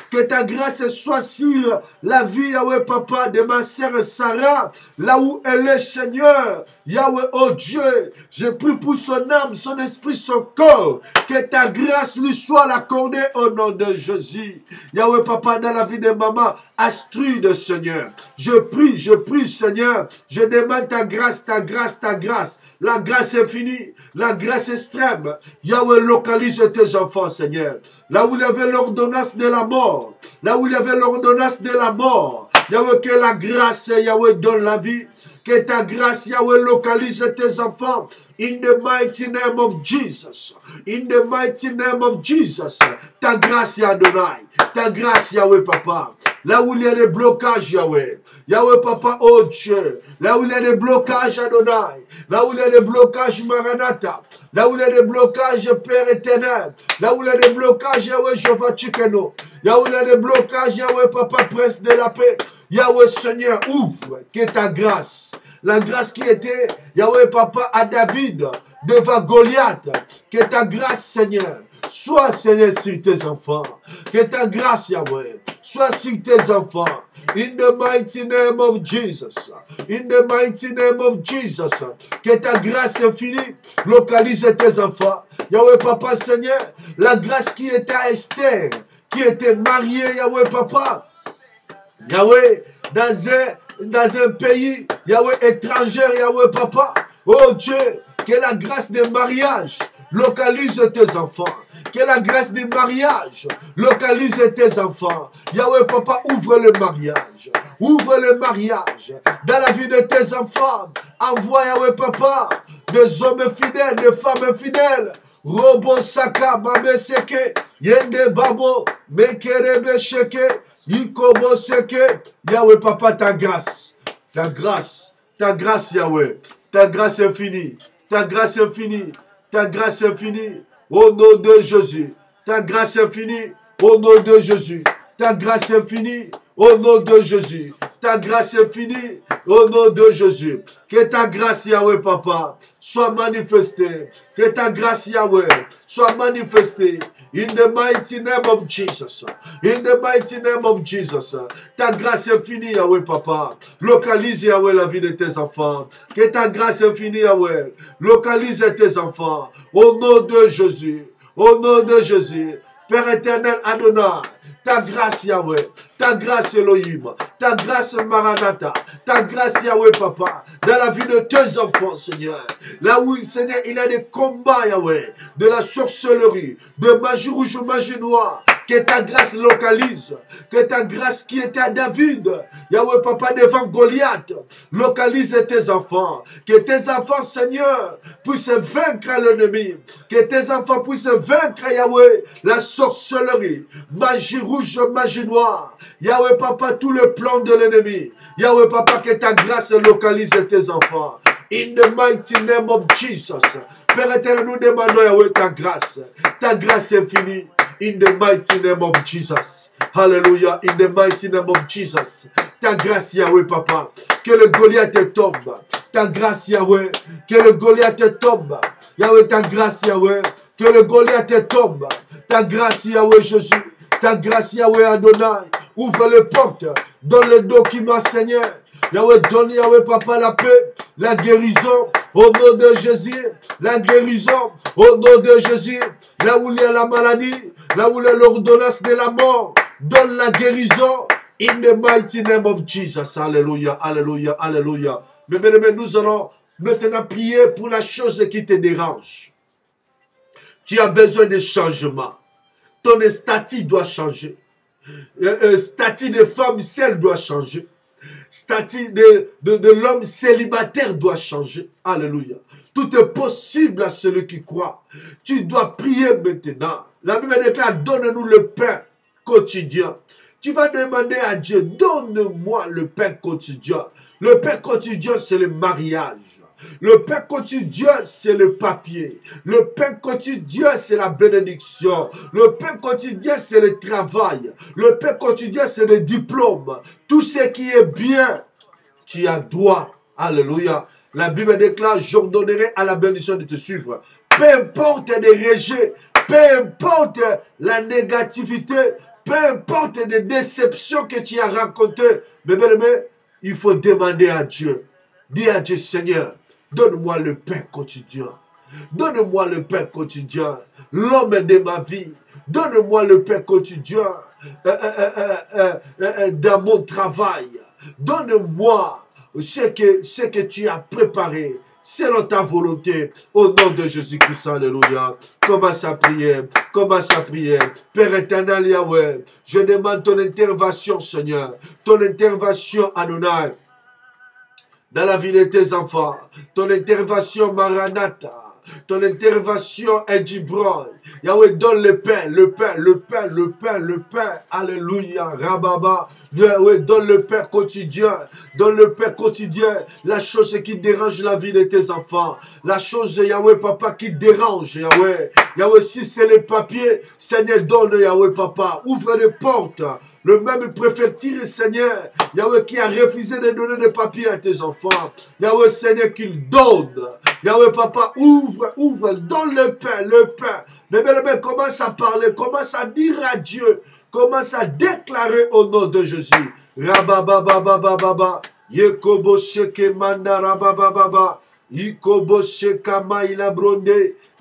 Que ta grâce soit sur la vie, Yahweh, Papa, de ma sœur Sarah, là où elle est, Seigneur. Yahweh, oh Dieu, je prie pour son âme, son esprit, son corps. Que ta grâce lui soit accordée au nom de Jésus. Yahweh, Papa, dans la vie de maman Astrude, Seigneur. Je prie, Seigneur. Je demande ta grâce, ta grâce, ta grâce. La grâce infinie, la grâce extrême. Yahweh, localise tes enfants, Seigneur. Là où il y avait l'ordonnance de la mort. Là où il y avait l'ordonnance de la mort. Yahweh, que la grâce, Yahweh, donne la vie. Que ta grâce, Yahweh, localise tes enfants. In the mighty name of Jesus. In the mighty name of Jesus. Ta grâce, Adonai. Ta grâce, Yahweh, Papa. Là où il y a des blocages, Yahweh. Yahweh, Papa, oh Dieu. Là où il y a des blocages, Adonai. Là où il y a des blocages, Maranatha. Là où il y a des blocages, Père éternel. Là où il y a des blocages, Yahweh, Jehovah Tchikeno. Là où il y a des blocages, Yahweh, Papa, Prince de la paix. Yahweh, Seigneur, ouvre. Que ta grâce. La grâce qui était, Yahweh, Papa, à David, devant Goliath. Que ta grâce, Seigneur, soit, Seigneur, sur tes enfants. Que ta grâce, Yahweh, soit sur tes enfants. In the mighty name of Jesus. In the mighty name of Jesus. Que ta grâce infinie localise tes enfants. Yahweh, Papa, Seigneur, la grâce qui était à Esther, qui était mariée, Yahweh, Papa. Yahweh, dans un pays, Yahweh, étranger, Yahweh, Papa. Oh Dieu, que la grâce de mariage localise tes enfants. Que la grâce du mariage localise tes enfants. Yahweh, Papa, ouvre le mariage. Ouvre le mariage. Dans la vie de tes enfants, envoie, Yahweh, Papa, des hommes fidèles, des femmes fidèles. Robo Saka, Mame Seke, Yende Babo, Mekerebe Sheke, Ikobo Seke. Yahweh, Papa, ta grâce, Yahweh, ta grâce infinie, ta grâce infinie, ta grâce infinie. Au nom de Jésus, ta grâce infinie, au nom de Jésus, ta grâce infinie, au nom de Jésus, ta grâce infinie, au nom de Jésus. Que ta grâce, Yahweh, Papa, soit manifestée. Que ta grâce, Yahweh, soit manifestée. In the mighty name of Jesus. In the mighty name of Jesus. Ta grâce infinie, Yahweh, Papa. Localise, Yahweh, la vie de tes enfants. Que ta grâce infinie, Yahweh, localise tes enfants. Au nom de Jésus. Au nom de Jésus. Père éternel, Adonai. Ta grâce, Yahweh. Ta grâce, Elohim. Ta grâce, Maranatha. Ta grâce, Yahweh, Papa. Dans la vie de tes enfants, Seigneur. Là où, Seigneur, il y a des combats, Yahweh. De la sorcellerie. De magie rouge, magie noire. Que ta grâce localise. Que ta grâce qui était à David. Yahweh, Papa, devant Goliath. Localise tes enfants. Que tes enfants, Seigneur, puissent vaincre l'ennemi. Que tes enfants puissent vaincre, Yahweh, la sorcellerie. Magie rouge, magie noire. Yahweh, Papa, tout le plan de l'ennemi. Yahweh, Papa, que ta grâce localise tes enfants. In the mighty name of Jesus. Père éternel, nous demandons, Yahweh, ta grâce infinie. In the mighty name of Jesus. Hallelujah. In the mighty name of Jesus. Ta grâce, Yahweh, Papa. Que le Goliath tombe. Ta grâce, Yahweh. Que le Goliath tombe. Yahweh, ta grâce, Yahweh. Que le Goliath tombe. Ta grâce, Yahweh, Jésus. Ta grâce, Yahweh, Adonai. Ouvre les portes. Donne le document, Seigneur. Yahweh, donne, Yahweh, Papa, la paix, la guérison, au nom de Jésus, la guérison, au nom de Jésus, là où il y a la maladie, là où il y a l'ordonnance de la mort, donne la guérison, in the mighty name of Jesus, alléluia, alléluia, alléluia. Mais nous allons maintenant prier pour la chose qui te dérange. Tu as besoin de changement, ton statut doit changer, statut de femme seule doit changer. Statut de l'homme célibataire doit changer. Alléluia. Tout est possible à celui qui croit. Tu dois prier maintenant. La Bible déclare, donne-nous le pain quotidien. Tu vas demander à Dieu, donne-moi le pain quotidien. Le pain quotidien, c'est le mariage. Le pain quotidien, c'est le papier. Le pain quotidien, c'est la bénédiction. Le pain quotidien, c'est le travail. Le pain quotidien, c'est le diplôme. Tout ce qui est bien, tu as droit. Alléluia. La Bible déclare, j'ordonnerai à la bénédiction de te suivre. Peu importe les rejets, peu importe la négativité, peu importe les déceptions que tu as rencontrées, mais il faut demander à Dieu. Dis à Dieu, Seigneur, donne-moi le pain quotidien. Donne-moi le pain quotidien. L'homme de ma vie. Donne-moi le pain quotidien dans mon travail. Donne-moi ce que tu as préparé selon ta volonté. Au nom de Jésus-Christ, alléluia. Commence à prier. Commence à prier. Père éternel Yahweh, je demande ton intervention, Seigneur. Ton intervention, Adonai, dans la vie de tes enfants, ton intervention Maranatha, ton intervention Edjibron. Yahweh, donne le pain, le pain, le pain, le pain, le pain. Alléluia, Rababa. Yahweh, donne le pain quotidien. Donne le pain quotidien. La chose qui dérange la vie de tes enfants. La chose, Yahweh, Papa, qui dérange, Yahweh. Yahweh, si c'est le papier, Seigneur, donne, Yahweh, Papa. Ouvre les portes. Le même préfecture, Seigneur, Yahweh, qui a refusé de donner des papiers à tes enfants. Yahweh, Seigneur, qu'il donne. Yahweh, Papa, ouvre, ouvre, donne le pain, le pain. Mais commence à parler, commence à dire à Dieu, commence à déclarer au nom de Jésus. Rababababababa, Yekobo sheke mandara bababa, Ikobo sheka maïla bronde,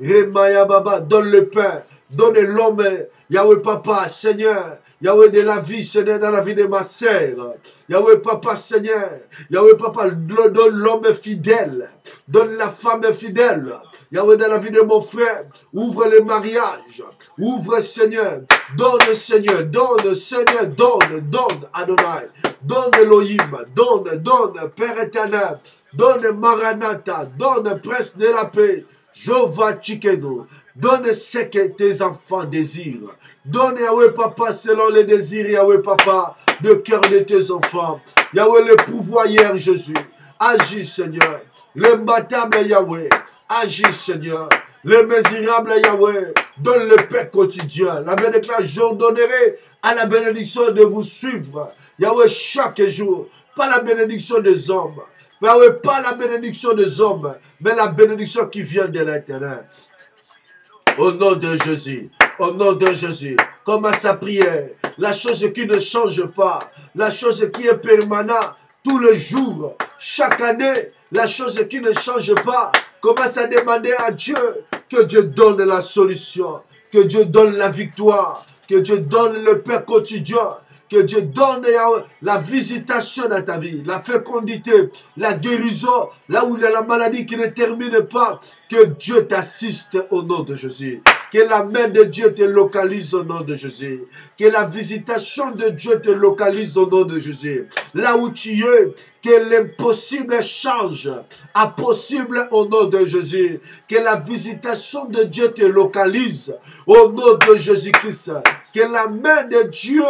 Remaya baba, donne le pain, donne l'homme, Yahweh, Papa, Seigneur. Yahweh, de la vie, Seigneur, dans la vie de ma sœur. Yahweh, Papa, Seigneur. Yahweh, Papa, donne l'homme fidèle. Donne la femme fidèle. Yahweh, dans la vie de mon frère. Ouvre le mariage. Ouvre, Seigneur. Donne, Seigneur. Donne, Seigneur. Donne, donne, Adonai. Donne Elohim. Donne, donne, Père éternel. Donne Maranatha. Donne Prince de la paix. Jova Chikeno. Donne ce que tes enfants désirent. Donne, Yahweh, Papa, selon les désirs, Yahweh, Papa, de cœur de tes enfants. Yahweh, le pouvoir hier, Jésus. Agis, Seigneur. L'imbattable, Yahweh. Agis, Seigneur. Le misérable, Yahweh. Donne le pain quotidien. La Bible déclare, j'ordonnerai à la bénédiction de vous suivre. Yahweh, chaque jour. Pas la bénédiction des hommes. Yahweh, pas la bénédiction des hommes, mais la bénédiction qui vient de l'Éternel. Au nom de Jésus, au nom de Jésus, commence à prier. La chose qui ne change pas, la chose qui est permanente tous les jours, chaque année, la chose qui ne change pas. Commence à demander à Dieu que Dieu donne la solution, que Dieu donne la victoire, que Dieu donne le pain quotidien. Que Dieu donne la visitation dans ta vie, la fécondité, la guérison, là où il y a la maladie qui ne termine pas. Que Dieu t'assiste au nom de Jésus. Que la main de Dieu te localise au nom de Jésus. Que la visitation de Dieu te localise au nom de Jésus. Là où tu es, que l'impossible change à possible au nom de Jésus. Que la visitation de Dieu te localise au nom de Jésus-Christ. Que la main de Dieu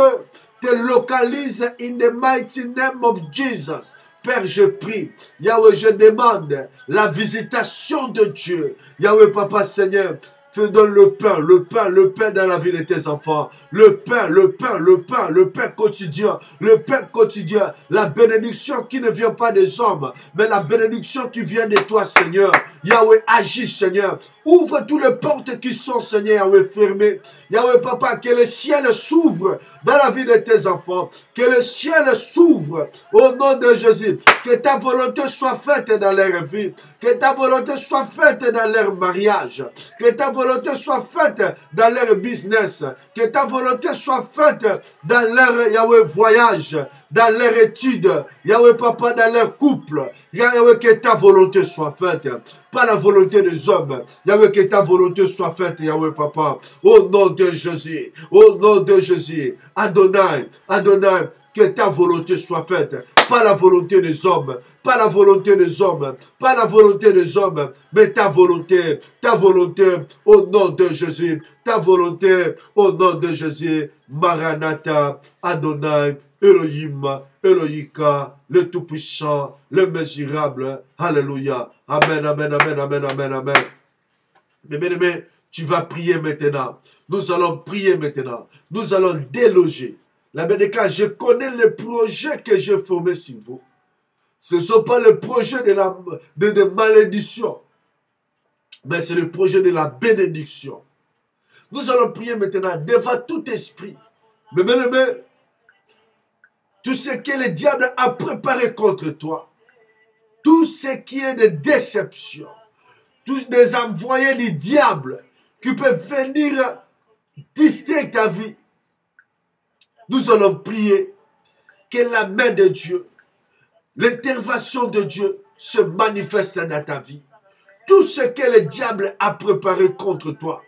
te localise in the mighty name of Jesus. Père, je prie. Yahweh, je demande la visitation de Dieu. Yahweh, Papa, Seigneur, Donne le pain dans la vie de tes enfants. Le pain quotidien. La bénédiction qui ne vient pas des hommes, mais la bénédiction qui vient de toi, Seigneur. Yahweh, agis, Seigneur. Ouvre toutes les portes qui sont, Seigneur, Yahweh, fermées. Yahweh, Papa, que le ciel s'ouvre dans la vie de tes enfants. Que le ciel s'ouvre au nom de Jésus. Que ta volonté soit faite dans leur vie. Que ta volonté soit faite dans leur mariage. Que ta volonté soit faite dans leur business. Que ta volonté soit faite dans leur, Yahweh, voyage. Dans leur étude, Yahweh Papa, dans leur couple, Yahweh, que ta volonté soit faite, pas la volonté des hommes, Yahweh, que ta volonté soit faite, Yahweh Papa, au nom de Jésus, Adonai, que ta volonté soit faite, pas la volonté des hommes, mais ta volonté, au nom de Jésus, ta volonté, au nom de Jésus, Maranatha, Adonai, Elohim, Elohika, le Tout-Puissant, le Mesurable. Alléluia. Amen, amen, amen, amen, amen, amen. Mais bien-aimé, tu vas prier maintenant. Nous allons prier maintenant. Nous allons déloger. La Bénédiction, je connais le projet que j'ai formé sur vous. Ce ne sont pas le projet de malédiction, mais c'est le projet de la bénédiction. Nous allons prier maintenant devant tout esprit. Mais bien-aimé, tout ce que le diable a préparé contre toi, tout ce qui est de déception, tous les envoyés du diable qui peuvent venir distraire ta vie, nous allons prier que la main de Dieu, l'intervention de Dieu se manifeste dans ta vie. Tout ce que le diable a préparé contre toi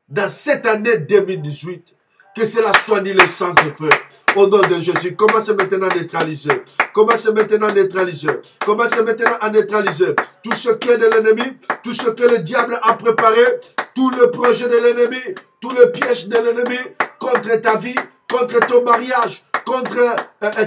dans cette année 2018, que cela soit annulé sans effet. Au nom de Jésus, commence maintenant à neutraliser. Commence maintenant à neutraliser. Commence maintenant à neutraliser tout ce qui est de l'ennemi, tout ce que le diable a préparé, tout le projet de l'ennemi, tout le piège de l'ennemi contre ta vie, contre ton mariage, contre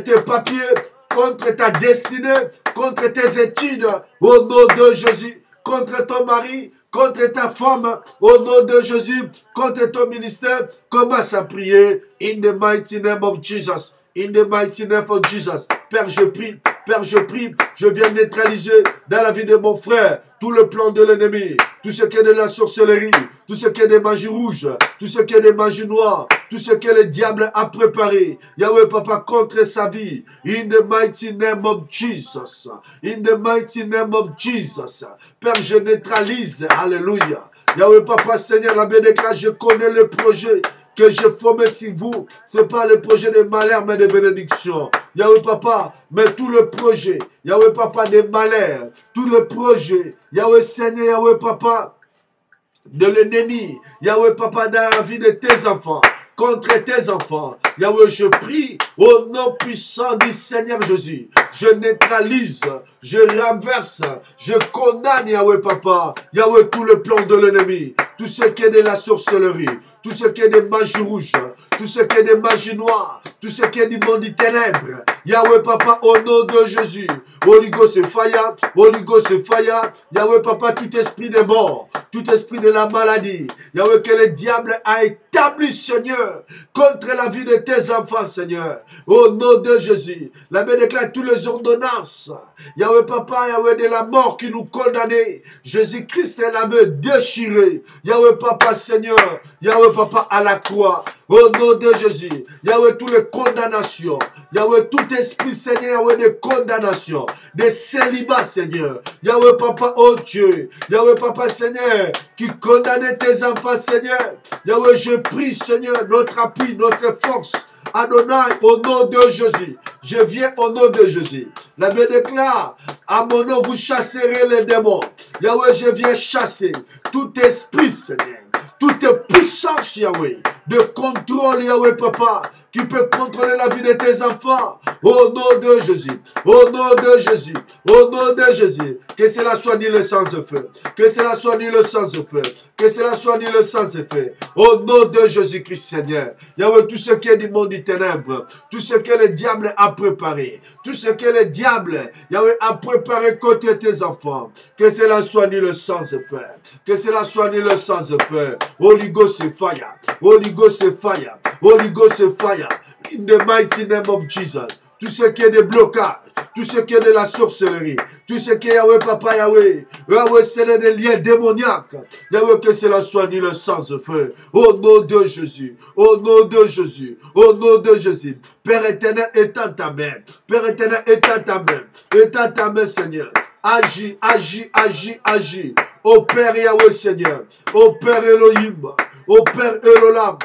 tes papiers, contre ta destinée, contre tes études. Au nom de Jésus, contre ton mari, contre ta femme, au nom de Jésus, contre ton ministère, commence à prier. In the mighty name of Jesus. In the mighty name of Jesus. Père, je prie. Père, je prie. Je viens neutraliser dans la vie de mon frère tout le plan de l'ennemi, tout ce qui est de la sorcellerie, tout ce qui est des magies rouges, tout ce qui est des magies noires, tout ce que le diable a préparé. Yahweh Papa contre sa vie. In the mighty name of Jesus. In the mighty name of Jesus. Père, je neutralise. Alléluia. Yahweh Papa, Seigneur, la bénédiction, je connais le projet que je formé sur vous. Ce n'est pas le projet de malheur, mais de bénédiction. Yahweh Papa, mais tout le projet, Yahweh Papa, de malheur, tout le projet, Yahweh Seigneur, Yahweh Papa, de l'ennemi, Yahweh Papa, dans la vie de tes enfants, contre tes enfants. Yahweh, je prie au nom puissant du Seigneur Jésus. Je neutralise, je renverse, je condamne, Yahweh Papa, Yahweh, tout le plan de l'ennemi, tout ce qui est de la sorcellerie, tout ce qui est de magie rouge, tout ce qui est de magie noire, tout ce qui est du monde des ténèbres. Yahweh Papa, au nom de Jésus, Holy Ghost fire, Holy Ghost fire, Yahweh Papa, tout esprit de mort, tout esprit de la maladie, Yahweh, que le diable a établi, Seigneur, contre la vie de tes enfants, Seigneur, au nom de Jésus. La Bible déclare toutes les ordonnances, Yahweh Papa, Yahweh de la mort qui nous condamnait, Jésus-Christ est la main déchirée, Yahweh Papa, Seigneur, Yahweh Papa à la croix, au nom de Jésus, Yahweh, toutes les condamnations, Yahweh, tout esprit, Seigneur, Yahweh, de condamnation, de célibat, Seigneur, Yahweh Papa, oh Dieu, Yahweh Papa, Seigneur, qui condamnait tes enfants, Seigneur, Yahweh, je prie, Seigneur, notre appui, notre force, Adonai, au nom de Jésus. Je viens au nom de Jésus. La Bible déclare, à mon nom, vous chasserez les démons. Yahweh, je viens chasser tout esprit, Seigneur, toute puissance, Yahweh, de contrôle, Yahweh Papa, qui peut contrôler la vie de tes enfants. Au nom de Jésus, au nom de Jésus, au nom de Jésus, que cela soit ni le sang de feu, que cela soit ni le sang de feu, que cela soit ni le sang de feu. Au nom de Jésus-Christ, Seigneur, Yahweh, tout ce qui est du monde des ténèbres, tout ce que le diable a préparé, tout ce que le diable, Yahweh, a préparé contre tes enfants, que cela soit ni le sang de feu, que cela soit ni le sang de feu. Holy Ghost fire, Holy Ghost fire, Holy Ghost fire, in the mighty name of Jesus. Tout ce qui est des blocages, tout ce qui est de la sorcellerie, tout ce qui est Yahweh Papa Yahweh, Yahweh c'est des liens démoniaques, Yahweh que cela soit ni le sang de feu, au nom de Jésus, au nom de Jésus, au nom de Jésus. Père éternel, étends ta main, Père éternel, étends ta main Seigneur, agis, agis, agis, agis, ô Père Yahweh Seigneur, ô Père Elohim, ô Père Elolam,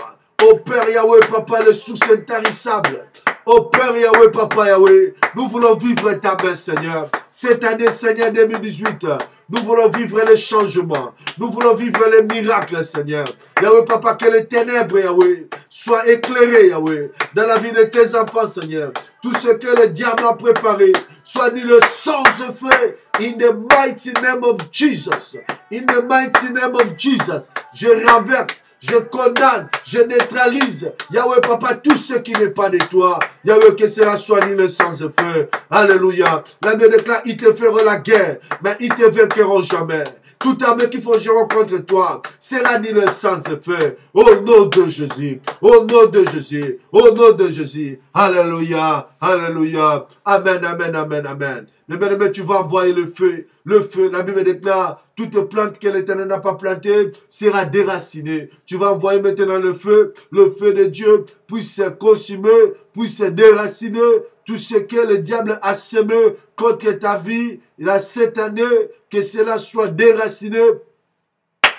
ô Père Yahweh Papa le source intarissable. Oh Père Yahweh, Papa Yahweh, nous voulons vivre ta main, Seigneur. Cette année, Seigneur, 2018, nous voulons vivre les changements. Nous voulons vivre les miracles, Seigneur. Yahweh, Papa, que les ténèbres, Yahweh, soient éclairées, Yahweh, dans la vie de tes enfants, Seigneur. Tout ce que le diable a préparé, soit ni le sang de feu. In the mighty name of Jesus. In the mighty name of Jesus. Je renverse. Je condamne, je neutralise, Yahweh Papa, tout ce qui n'est pas de toi. Yahweh, que cela soit ni le sang de feu. Alléluia. La Bible déclare, ils te feront la guerre, mais ils te vaincront jamais. Toute armée qui forgeront contre toi sera ni le sang de feu. Au nom de Jésus, au nom de Jésus, au nom de Jésus. Alléluia, alléluia. Amen, amen, amen, amen. Mais bien, tu vas envoyer le feu. Le feu, la Bible déclare, toute plante que l'Éternel n'a pas plantée sera déracinée. Tu vas envoyer maintenant le feu de Dieu puisse consumer, puisse déraciner tout ce que le diable a semé contre ta vie. Il a cette année, que cela soit déraciné.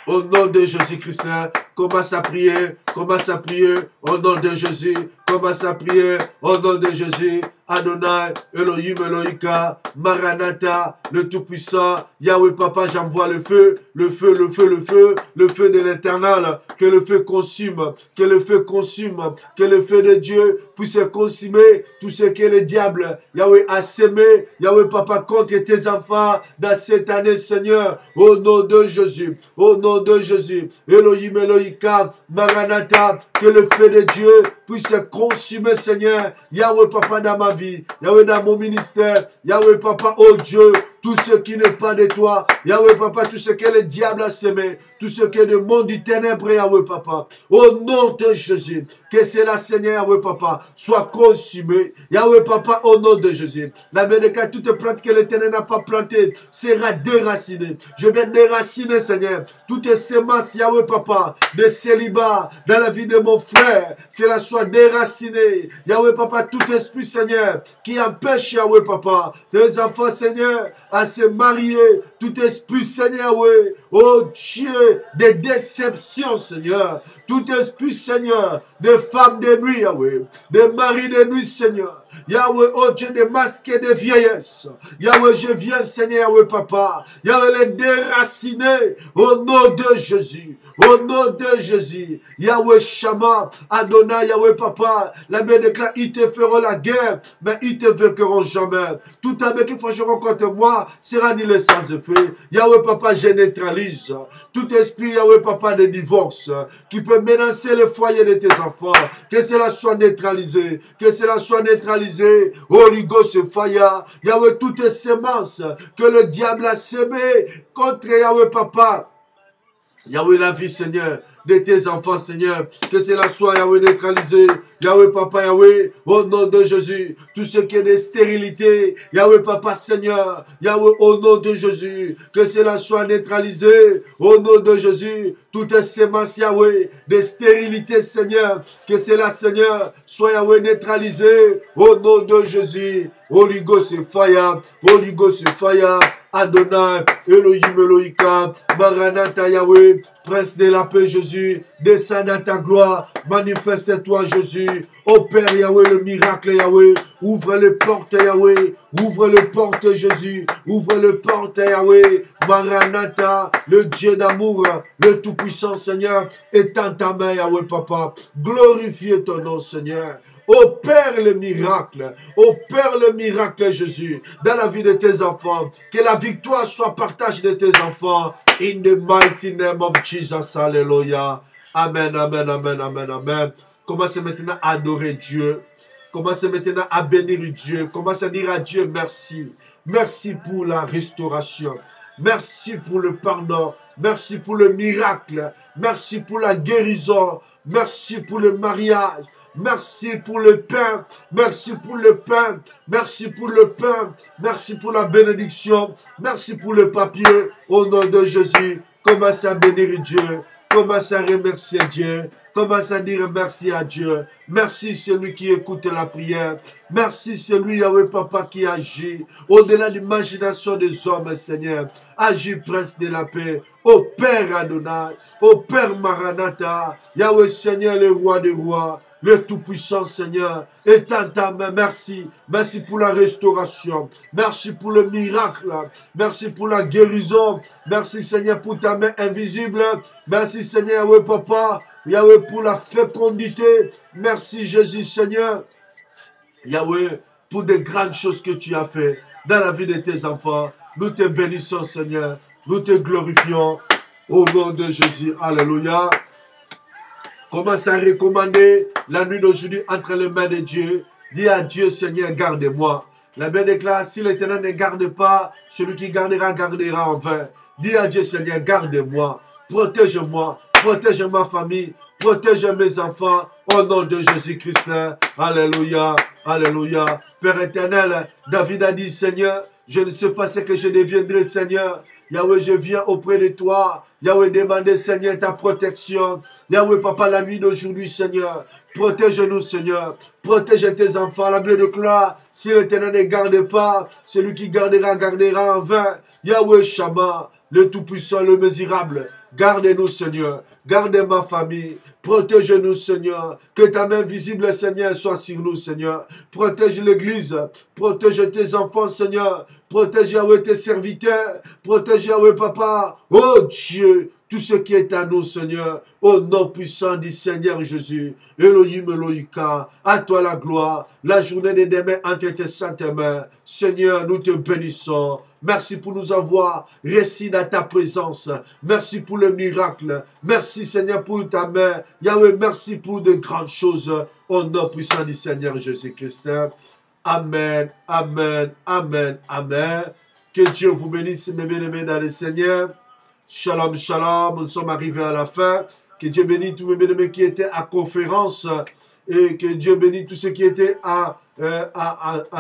Au nom de Jésus-Christ, commence à prier, au nom de Jésus, commence à prier, au nom de Jésus. Adonai, Elohim, Elohika, Maranatha, le Tout-Puissant, Yahweh Papa, j'envoie le feu de l'Éternel, que le feu consume, que le feu de Dieu puisse consumer tout ce que le diable, Yahweh, a semé, Yahweh Papa, contre tes enfants dans cette année, Seigneur, au nom de Jésus, Elohim, Elohika, Maranatha, que le feu de Dieu puisse consumer, Seigneur, Yahweh Papa, dans ma vie, Yahweh dans mon ministère, Yahweh Papa, oh Dieu, tout ce qui n'est pas de toi, Yahweh Papa, tout ce que le diable a semé, tout ce que le monde du ténèbre, Yahweh Papa, au nom de Jésus, que cela, Seigneur, Yahweh Papa, soit consumé, Yahweh Papa, au nom de Jésus. La Bible déclare, toute plante que l'Éternel n'a pas plantée sera déracinée. Je vais déraciner, Seigneur, toutes semences, Yahweh Papa, de célibat dans la vie de mon frère, cela soit déraciné. Yahweh Papa, tout esprit, Seigneur, qui empêche, Yahweh Papa, tes enfants, Seigneur, à se marier, tout esprit, Seigneur, oui, oh Dieu, des déceptions, Seigneur, tout esprit, Seigneur, des femmes de nuit, Yahweh, des maris de nuit, Seigneur, Yahweh, oh Dieu, des masques de vieillesse, Yahweh, je viens, Seigneur, Yahweh, Papa, Yahweh, les déraciner, au nom de Jésus. Au nom de Jésus, Yahweh Shama, Adonai, Yahweh Papa, la Bible déclare, ils te feront la guerre, mais ils te vaincront jamais. Tout avec qui forgeront contre moi sera ni le sang de feu. Yahweh Papa, je neutralise tout esprit, Yahweh Papa, de divorce qui peut menacer le foyer de tes enfants. Que cela soit neutralisé, que cela soit neutralisé. Holy Ghost fire, Yahweh, toutes les semences que le diable a semées contre Yahweh Papa. Yahweh, la vie, Seigneur, de tes enfants, Seigneur, que cela soit, Yahweh, neutralisé, Yahweh, Papa, Yahweh, au nom de Jésus, tout ce qui est de stérilité, Yahweh, Papa, Seigneur, Yahweh, au nom de Jésus, que cela soit neutralisé, au nom de Jésus, toutes les semences, Yahweh, de stérilité, Seigneur, que cela, Seigneur, soit, Yahweh, neutralisé, au nom de Jésus. Holy Ghost fire, Holy Ghost fire, Adonai, Elohim, Elohika, Maranatha Yahweh, Prince de la paix Jésus, descends à ta gloire, manifeste-toi Jésus, opère Yahweh le miracle Yahweh, ouvre les portes Yahweh, ouvre les portes Jésus, ouvre les portes Yahweh, Maranatha, le Dieu d'amour, le Tout-Puissant Seigneur, étends ta main Yahweh Papa, glorifie ton nom Seigneur. Opère le miracle Jésus, dans la vie de tes enfants. Que la victoire soit partage de tes enfants. In the mighty name of Jesus, alléluia. Amen, amen, amen, amen, amen. Commencez maintenant à adorer Dieu. Commencez maintenant à bénir Dieu. Commencez à dire à Dieu merci. Merci pour la restauration. Merci pour le pardon. Merci pour le miracle. Merci pour la guérison. Merci pour le mariage. Merci pour le pain, merci pour le pain, merci pour le pain, merci pour la bénédiction, merci pour le papier, au nom de Jésus. Commence à bénir Dieu, commence à remercier Dieu, commence à dire merci à Dieu. Merci celui qui écoute la prière, merci celui, Yahweh Papa, qui agit au-delà de l'imagination des hommes, Seigneur. Agis, Prince de la paix, ô Père Adonai, ô Père Maranatha, Yahweh Seigneur, le roi des rois, le Tout-Puissant Seigneur, étends ta main, merci. Merci pour la restauration. Merci pour le miracle. Merci pour la guérison. Merci Seigneur pour ta main invisible. Merci Seigneur, Yahweh Papa. Yahweh pour la fécondité. Merci Jésus Seigneur. Yahweh pour des grandes choses que tu as fait dans la vie de tes enfants. Nous te bénissons Seigneur. Nous te glorifions au nom de Jésus. Alléluia. Commence à recommander la nuit d'aujourd'hui entre les mains de Dieu. Dis à Dieu, Seigneur, garde-moi. La Bible déclare, si l'Éternel ne garde pas, celui qui gardera, gardera en vain. Dis à Dieu, Seigneur, garde-moi. Protège-moi. Protège ma famille. Protège mes enfants. Au nom de Jésus-Christ. Alléluia. Alléluia. Père éternel, David a dit, Seigneur, je ne sais pas ce que je deviendrai, Seigneur. Yahweh, je viens auprès de toi. Yahweh, demandez, Seigneur, ta protection. Yahweh, Papa, la nuit d'aujourd'hui, Seigneur. Protège-nous, Seigneur. Protège tes enfants. La Bible déclare, si l'Éternel ne garde pas, celui qui gardera, gardera en vain. Yahweh, Shama, le Tout-Puissant, le Misérable. Garde-nous, Seigneur. Garde ma famille. Protège-nous, Seigneur. Que ta main visible, Seigneur, soit sur nous, Seigneur. Protège l'Église. Protège tes enfants, Seigneur. Protège, Yahweh, tes serviteurs. Protège, Yahweh, Papa. Oh Dieu, tout ce qui est à nous, Seigneur. Au nom puissant du Seigneur Jésus. Elohim, Elohika. À toi la gloire. La journée de demain entre tes saintes mains. Seigneur, nous te bénissons. Merci pour nous avoir récits dans ta présence. Merci pour le miracle. Merci Seigneur pour ta main. Yahweh, merci pour de grandes choses. Au nom puissant du Seigneur Jésus-Christ. Amen, amen, amen, amen. Que Dieu vous bénisse, mes bien-aimés dans le Seigneur. Shalom, shalom. Nous sommes arrivés à la fin. Que Dieu bénisse tous mes bien-aimés qui étaient à conférence. Et que Dieu bénisse tous ceux qui étaient en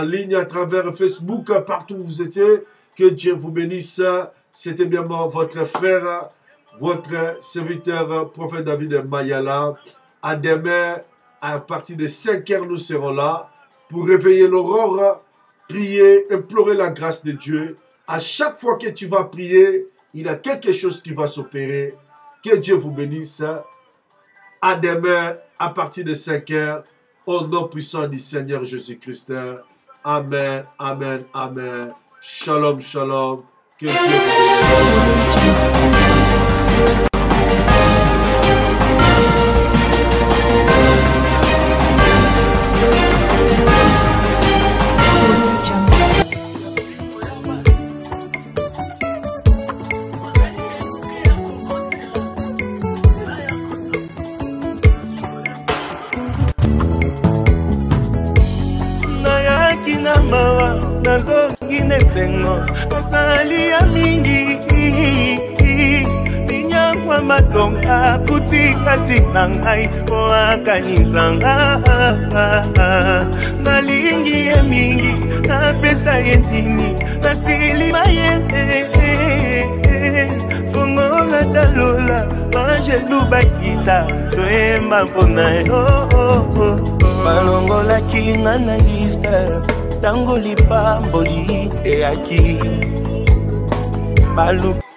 ligne à travers Facebook, partout où vous étiez. Que Dieu vous bénisse. C'était bien votre frère, votre serviteur, prophète David Mayala. À demain, à partir de 5 heures, nous serons là pour réveiller l'aurore, prier, implorer la grâce de Dieu. À chaque fois que tu vas prier, il y a quelque chose qui va s'opérer. Que Dieu vous bénisse. À demain, à partir de 5 heures, au nom puissant du Seigneur Jésus-Christ. Amen, amen, amen. Shalom, shalom. Que Dieu vous bénisse. Nazalia mingi Ninyakwa matonga kutika tinangai Oakanizanga Nalingi ya mingi Napesa yenini Nasilima yente Fongola talola Angelu bakita Toema ponayo Malongola kinga na lista Tango lipamboli te aki balobi